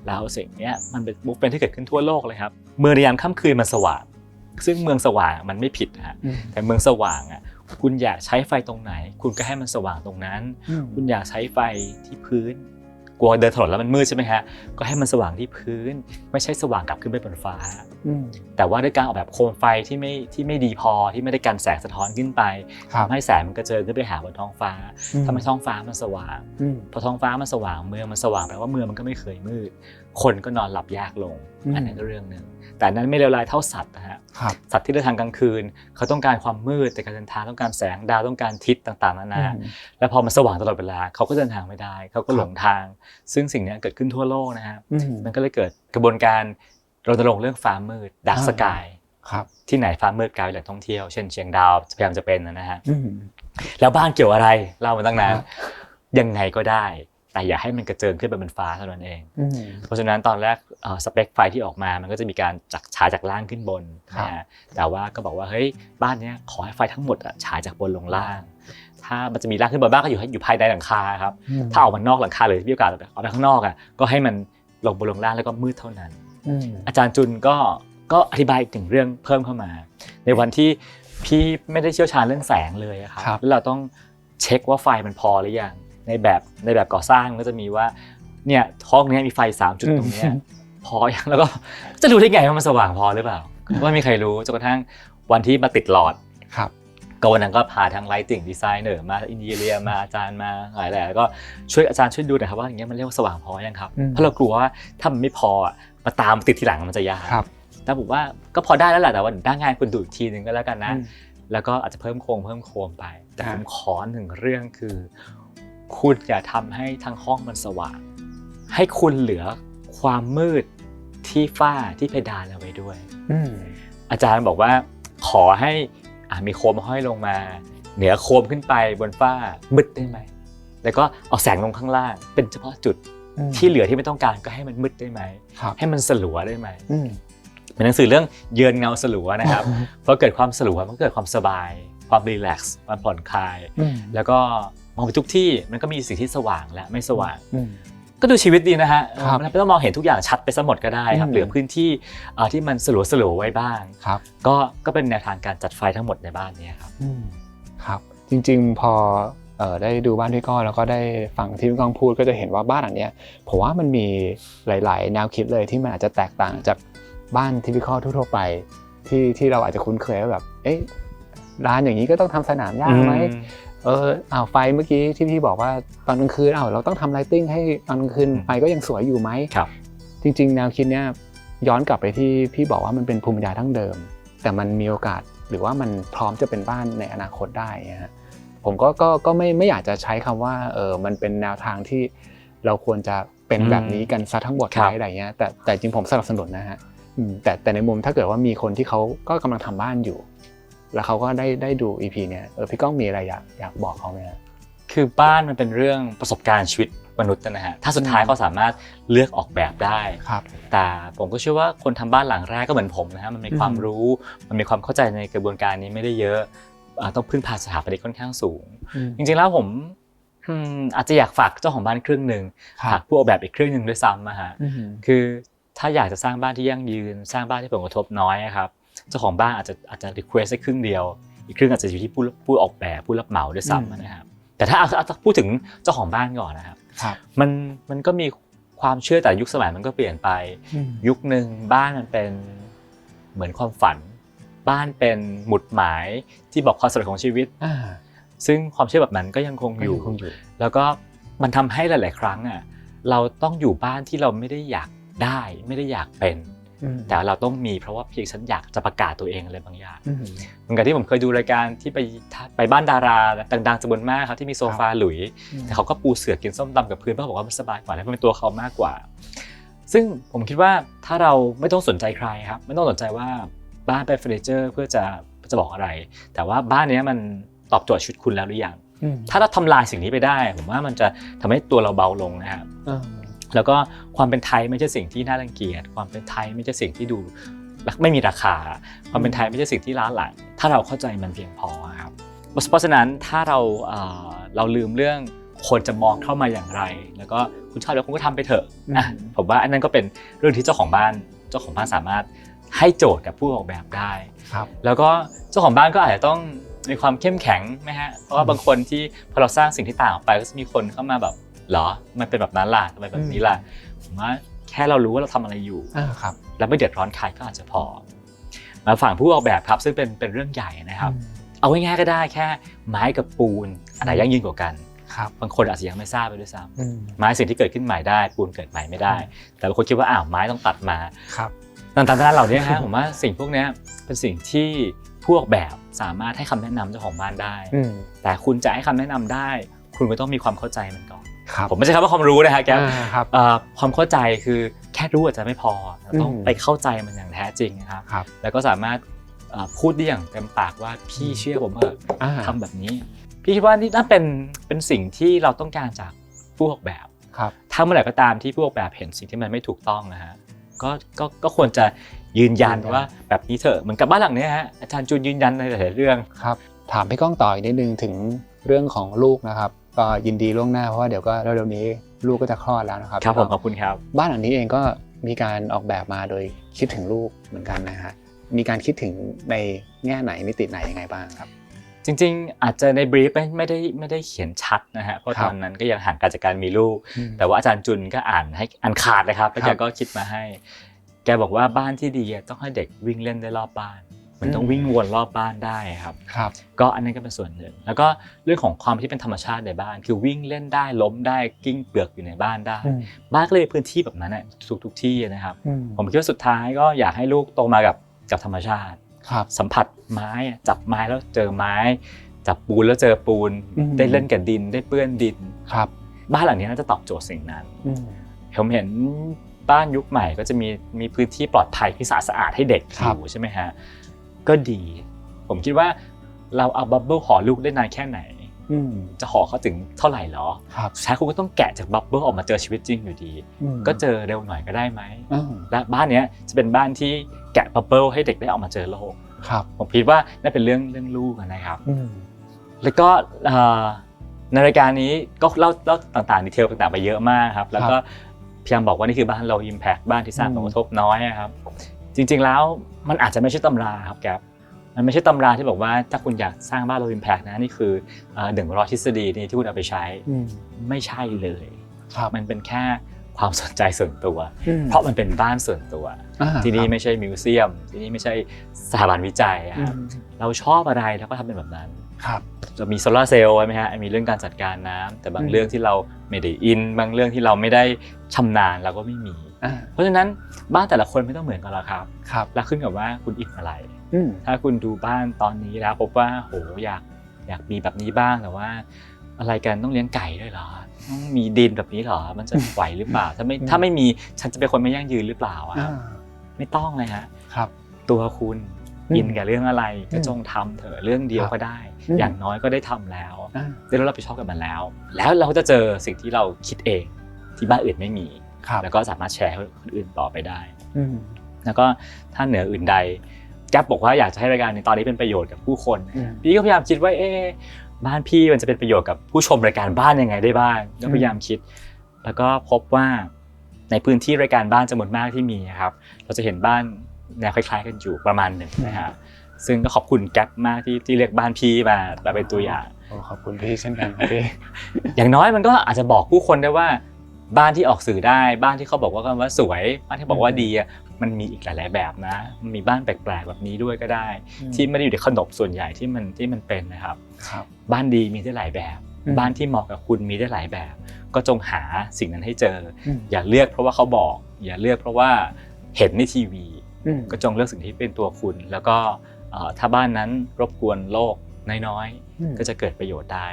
แล้วสิ่งนี้มันเป็นมุกเป็นที่เกิดขึ้นทั่วโลกเลยครับเมื่อยามค่ำคืนมันสว่างซึ่งเมืองสว่างมันไม่ผิดฮะแต่เมืองสว่างอ่ะคุณอยากใช้ไฟตรงไหนคุณก็ให้มันสว่างตรงนั้นคุณอยากใช้ไฟที่พื้นกลัวเดินถนนแล้วมันมืดใช่ไหมฮะก็ให้มันสว่างที่พื้นไม่ใช่สว่างกลับขึ้นไปบนฟ้าแต่ว่าด้วยการออกแบบโคมไฟที่ไม่ดีพอที่ไม่ได้กันแสงสะท้อนขึ้นไปทำให้แสงมันกระเจิงขึ้นไปหาบนท้องฟ้าทำให้ท้องฟ้ามันสว่างพอท้องฟ้ามันสว่างเมืองมันสว่างแปลว่าเมืองมันก็ไม่เคยมืดคนก็นอนหลับยากลงอันนั้นก็เรื่องนึงแต่นั้นไม่เลวร้ายเท่าสัตว์นะฮะสัตว์ที่เดินทางกลางคืนเขาต้องการความมืดแต่การเดินทางต้องการแสงดาวต้องการทิศต่างๆนานาแล้วพอมันสว่างตลอดเวลาเขาก็เดินทางไม่ได้เขาก็หลงทางซึ่งสิ่งนี้เกิดขึ้นทั่วโลกนะฮะมันก็เลยเกิดกระบวนการรณรงค์เรื่องฟ้ามืดดาร์กสกายที่ไหนฟ้ามืดกลายเป็นแหล่งท่องเที่ยวเช่นเชียงดาวพยายามจะเป็นนะฮะแล้วบ้านเกี่ยวอะไรเล่ามาตั้งนานยังไงก็ได้แต่อย่าให้มันกระเจิงขึ้นไปบนฟ้าเท่านั้นเองเพราะฉะนั้นตอนแรกสเปคไฟที่ออกมามันก็จะมีการฉายจากล่างขึ้นบนนะฮะแต่ว่าก็บอกว่าเฮ้ยบ้านนี้ขอให้ไฟทั้งหมดฉายจากบนลงล่างถ้ามันจะมีล่างขึ้นบนบ้านก็อยู่ภายในหลังคาครับถ้าออกมานอกหลังคาเลยมีโอกาสเอาไปข้างนอกก็ให้มันลงบนลงล่างแล้วก็มืดเท่านั้นอาจารย์จุนก็อธิบายอีกถึงเรื่องเพิ่มเข้ามาในวันที่พี่ไม่ได้เชี่ยวชาญเรื่องแสงเลยครับแล้วเราต้องเช็คว่าไฟมันพอหรือยังในแบบก่อสร้างก็จะมีว่าเนี่ยห้องนี้มีไฟ3จุดตรงนี้พอยังแล้วก็จะรู้ได้ไงว่ามันสว่างพอหรือเปล่าไม่มีใครรู้จนกระทั่งวันที่มาติดหลอดก็วันนั้นก็พาทาง lighting designer มาอินเดียมาอาจารย์มาหลายแล้วก็ช่วยอาจารย์ช่วยดูหน่อยครับว่าอย่างเงี้ยมันเรียกว่าสว่างพอยังครับเพราะเรากลัวว่าถ้ามันไม่พอมาตามติดทีหลังมันจะยากแต่ผมว่าก็พอได้แล้วแหละแต่ว่าด้านงานคุณดูอีกทีนึงก็แล้วกันนะแล้วก็อาจจะเพิ่มโคมไปแต่ผมขอหนึ่งเรื่องคือคุณอย่าทำให้ทั้งห้องมันสว่างให้คุณเหลือความมืดที่ฝ้าที่เพดานเอาไว้ด้วยอาจารย์บอกว่าขอให้มีโคมห้อยลงมาเหนือโคมขึ้นไปบนฝ้ามืดได้ไหมแล้วก็เอาแสงลงข้างล่างเป็นเฉพาะจุดที่เหลือที่ไม่ต้องการก็ให้มันมืดได้ไหมให้มันสลัวได้ไหมเป็นหนังสือเรื่องเยือนเงาสลัวนะครับเพราะเกิดความสลัวมันเกิดความสบายความรีแลกซ์ความผ่อนคลายแล้วก็มองไปทุกที่มันก็มีสิ่งที่สว่างและไม่สว่างก็ดูชีวิตดีนะฮะไม่ต้องมองเห็นทุกอย่างชัดไปซะหมดก็ได้ครับเหลือพื้นที่ที่มันสลัวไว้บ้างก็เป็นแนวทางการจัดไฟทั้งหมดในบ้านนี้ครับจริงๆพอได้ดูบ้านพี่ก้องแล้วก็ได้ฟังที่พี่ก้องพูดก็จะเห็นว่าบ้านหลังนี้ผมว่ามันมีหลายๆแนวคิดเลยที่มันอาจจะแตกต่างจากบ้านที่พี่ก้องทั่วๆไปที่เราอาจจะคุ้นเคยว่าแบบร้านอย่างนี้ก็ต้องทำสนามหญ้าไหมไฟเมื่อกี้ที่พี่บอกว่าตอนกลางคืนเราต้องทำไลติ้งให้ตอนกลางคืนไฟก็ยังสวยอยู่ไหมจริงๆแนวคิดเนี้ยย้อนกลับไปที่พี่บอกว่ามันเป็นภูมิปัญญาดั้งเดิมแต่มันมีโอกาสหรือว่ามันพร้อมจะเป็นบ้านในอนาคตได้ฮะผมก็ไม่อยากจะใช้คำว่ามันเป็นแนวทางที่เราควรจะเป็นแบบนี้กันซะทั้งหมดอะไรเงี้ยแต่จริงผมสนับสนุนนะฮะแต่ในมุมถ้าเกิดว่ามีคนที่เขาก็กำลังทำบ้านอยู่แล้วเขาก็ได้ดู EP เนี่ยพี่ก้องมีอะไรอยากบอกเขาไหมฮะคือบ้านมันเป็นเรื่องประสบการณ์ชีวิตมนุษย์นะฮะถ้าสุดท้ายเขาสามารถเลือกออกแบบได้แต่ผมก็เชื่อว่าคนทำบ้านหลังแรกก็เหมือนผมนะฮะมันมีความรู้มันมีความเข้าใจในกระบวนการนี้ไม่ได้เยอะ ต้องพึ่งพาสถาปนิกค่อนข้างสูงจริงๆแล้วผมอาจจะอยากฝากเจ้าของบ้านครึ่งนึงฝากผู้ออกแบบอีกครึ่งนึงด้วยซ้ำนะฮะคือถ้าอยากจะสร้างบ้านที่ยั่งยืนสร้างบ้านที่ผลกระทบน้อยครับเจ้าของบ้านอาจจะรีเควสได้ครึ่งเดียวอีกครึ่งอาจจะอยู่ที่ผู้ออกแบบผู้รับเหมาด้วยซ้ำนะครับแต่ถ้าพูดถึงเจ้าของบ้านก่อนนะครับมันก็มีความเชื่อแต่ยุคสมัยมันก็เปลี่ยนไปยุคนึงบ้านมันเป็นเหมือนความฝันบ้านเป็นหมุดหมายที่บอกความสำเร็จของชีวิตซึ่งความเชื่อแบบนั้นก็ยังคงอยู่แล้วก็มันทำให้หลายๆครั้งเราต้องอยู่บ้านที่เราไม่ได้อยากได้ไม่ได้อยากเป็นแต่เราต้องมีเพราะว่าเพียงฉันอยากจะประกาศตัวเองอะไรบางอย่างเหมือนกับที่ผมเคยดูรายการที่ไปบ้านดาราดังๆจำนวนมากครับที่มีโซฟาหลุยแต่เขาก็ปูเสื่อกินส้มตำกับพื้นเพราะบอกว่ามันสบายกว่าและเป็นตัวเขามากกว่าซึ่งผมคิดว่าถ้าเราไม่ต้องสนใจใครครับไม่ต้องสนใจว่าบ้านเป็นเฟอร์นิเจอร์เพื่อจะบอกอะไรแต่ว่าบ้านนี้มันตอบโจทย์ชุดคุณแล้วหรือยังถ้าเราทำลายสิ่งนี้ไปได้ผมว่ามันจะทำให้ตัวเราเบาลงนะครับแล้วก็ความเป็นไทยไม่ใช่สิ่งที่น่ารังเกียจความเป็นไทยไม่ใช่สิ่งที่ดูไม่มีราคาความเป็นไทยไม่ใช่สิ่งที่ล้าหลังถ้าเราเข้าใจมันเพียงพอครับเพราะฉะนั้นถ้าเราลืมเรื่องคนจะมองเข้ามาอย่างไรแล้วก็คุณชอบแล้วคุณก็ทำไปเถอะผมว่าอันนั้นก็เป็นเรื่องที่เจ้าของบ้านสามารถให้โจทย์กับผู้ออกแบบได้แล้วก็เจ้าของบ้านก็อาจจะต้องมีความเข้มแข็งไหมฮะเพราะว่าบางคนที่พอเราสร้างสิ่งที่ต่างออกไปก็จะมีคนเข้ามาแบบเหรอมันเป็นแบบนั้นล่ะทำไมแบบนี้ล่ะผมว่าแค่เรารู้ว่าเราทำอะไรอยู่แล้วไม่เดือดร้อนใครก็อาจจะพอมาฝั่งผู้ออกแบบครับซึ่งเป็นเรื่องใหญ่นะครับเอาง่ายๆก็ได้แค่ไม้กับปูนอันไหนยั่งยืนกว่ากันบางคนอาจจะยังไม่ทราบไปด้วยซ้ำไม้สิ่งที่เกิดขึ้นใหม่ได้ปูนเกิดใหม่ไม่ได้แต่บางคนคิดว่าไม้ต้องตัดมาต่างๆเหล่านี้ฮะผมว่าสิ่งพวกนี้เป็นสิ่งที่ผู้ออกแบบสามารถให้คำแนะนำเจ้าของบ้านได้แต่คุณจะให้คำแนะนำได้คุณก็ต้องมีความเข้าใจมันก่อนผมไม่ใช่คำว่าความรู้นะฮะแกความเข้าใจคือแค่รู้อาจจะไม่พอต้องไปเข้าใจมันอย่างแท้จริงนะครับแล้วก็สามารถพูดได้อย่างเต็มปากว่าพี่เชื่อผมเถอะทำแบบนี้พี่คิดว่านี่น่าเป็นสิ่งที่เราต้องการจากผู้ออกแบบถ้าเมื่อไหร่ก็ตามที่ผู้ออกแบบเห็นสิ่งที่มันไม่ถูกต้องนะฮะก็ควรจะยืนยันว่าแบบนี้เถอะเหมือนกับบ้านหลังนี้ฮะอาจารย์จูนยืนยันในหลายๆเรื่องครับถามพี่ก้องต่ออีกนิดนึงถึงเรื่องของลูกนะครับก็ยินดีล่วงหน้าเพราะว่าเดี๋ยวก็เร็วๆนี้ลูกก็จะคลอดแล้วนะครับครับผมขอบคุณครับบ้านหลังนี้เองก็มีการออกแบบมาโดยคิดถึงลูกเหมือนกันนะฮะมีการคิดถึงในแง่ไหนมิติไหนยังไงบ้างครับจริงๆอาจจะในบรีฟไม่ได้เขียนชัดนะฮะเพราะตอนนั้นก็ยังห่างกันจากการมีลูกแต่ว่าอาจารย์จุนก็อ่านขาดเลยครับแล้วแกก็คิดมาให้แกบอกว่าบ้านที่ดีต้องให้เด็กวิ่งเล่นได้รอบบ้านมันต้องวิ่งวนรอบบ้านได้ครับก็อันนั้นก็เป็นส่วนหนึ่งแล้วก็เรื่องของความที่เป็นธรรมชาติในบ้านคือวิ่งเล่นได้ล้มได้กิ้งเปลือกอยู่ในบ้านได้บ้านก็เลยพื้นที่แบบนั้นทุกที่นะครับผมคิดว่าสุดท้ายก็อยากให้ลูกโตมากับธรรมชาติสัมผัสไม้จับไม้แล้วเจอไม้จับปูนแล้วเจอปูนได้เล่นกับดินได้เปื้อนดินบ้านหลังนี้น่าจะตอบโจทย์สิ่งนั้นผมเห็นบ้านยุคใหม่ก็จะมีพื้นที่ปลอดภัยที่สะอาดให้เด็กอยู่ใช่ไหมฮะก็ดีผมคิดว่าเราเอาบับเบิ้ลห่อลูกได้นานแค่ไหนจะห่อเขาถึงเท่าไหร่หรอใช้คุณก็ต้องแกะจากบับเบิ้ลออกมาเจอชีวิตจริงอยู่ดีก็เจอเร็วหน่อยก็ได้ไหมและบ้านนี้จะเป็นบ้านที่แกะบับเบิ้ลให้เด็กได้ออกมาเจอโลกผมคิดว่านั่นเป็นเรื่องลูกนะครับแล้วก็ในรายการนี้ก็เล่าต่างๆดีเทลต่างๆไปเยอะมากครับแล้วก็พยายามบอกว่านี่คือบ้านlow impactบ้านที่สร้างผลกระทบน้อยครับจริงๆแล้วมันอาจจะไม่ใช่ตำราครับแกมันไม่ใช่ตำราที่บอกว่าถ้าคุณอยากสร้างบ้านlow impactนะนี่คือ100 ทฤษฎีนี้ที่คุณเอาไปใช้ไม่ใช่เลยมันเป็นแค่ความสนใจส่วนตัวเพราะมันเป็นบ้านส่วนตัวที่นี่ไม่ใช่มิวเซียมที่นี่ไม่ใช่สถาบันวิจัยครับเราชอบอะไรแล้วก็ทำเป็นแบบนั้นจะมีโซลาร์เซลล์ไหมฮะมีเรื่องการจัดการน้ำแต่บางเรื่องที่เราไม่ได้อินบางเรื่องที่เราไม่ได้ชำนาญเราก็ไม่มีเพราะฉะนั้นบ้านแต่ละคนไม่ต้องเหมือนกันหรอกครับแล้วขึ้นกับว่าคุณอินอะไรถ้าคุณดูบ้านตอนนี้แล้วพบว่าโหอยากมีแบบนี้บ้างแต่ว่าอะไรกันต้องเลี้ยงไก่ด้วยเหรอต้องมีดินแบบนี้เหรอมันจะไหวหรือเปล่าถ้าไม่มีฉันจะเป็นคนไม่ยั่งยืนหรือเปล่าไม่ต้องเลยฮะตัวคุณอินกับเรื่องอะไรก็จงทำเถอะเรื่องเดียวก็ได้อย่างน้อยก็ได้ทำแล้วได้รับผิดชอบกับมันแล้วเราจะเจอสิ่งที่เราคิดเองที่บ้านอื่นไม่มีแล้วก็สามารถแชร์ให้คนอื่นต่อไปได้แล้วก็ถ้าเหนืออื่นใด แก๊ปบอกว่าอยากจะให้รายการในตอนนี้เป็นประโยชน์กับผู้คนพี่ก็พยายามคิดว่าบ้านพี่มันจะเป็นประโยชน์กับผู้ชมรายการบ้านยังไงได้บ้างก็พยายามคิดแล้วก็พบว่าในพื้นที่รายการบ้านจำนวนมากที่มีครับเราจะเห็นบ้านแนวคล้ายๆกันอยู่ประมาณหนึ่งนะฮะซึ่งก็ขอบคุณแก๊ปมากที่เรียกบ้านพี่มาเป็นตัวอย่างขอบคุณพี่เช่นกันครับพี่ อย่างน้อยมันก็อาจจะบอกผู้คนได้ว่าบ้านที่ออกสื่อได้บ้านที่เขาบอกว่าสวยบ้านที่บอกว่าดีมันมีอีกหลายๆแบบนะมันมีบ้านแปลกๆแบบนี้ด้วยก็ได้ที่ไม่ได้อยู่ในขนบส่วนใหญ่ที่มันเป็นนะครับบ้านดีมีได้หลายแบบบ้านที่เหมาะกับคุณมีได้หลายแบบก็จงหาสิ่งนั้นให้เจออย่าเลือกเพราะว่าเขาบอกอย่าเลือกเพราะว่าเห็นในทีวีก็จงเลือกสิ่งที่เป็นตัวคุณแล้วก็ถ้าบ้านนั้นรบกวนโลกน้อยๆก็จะเกิดประโยชน์ได้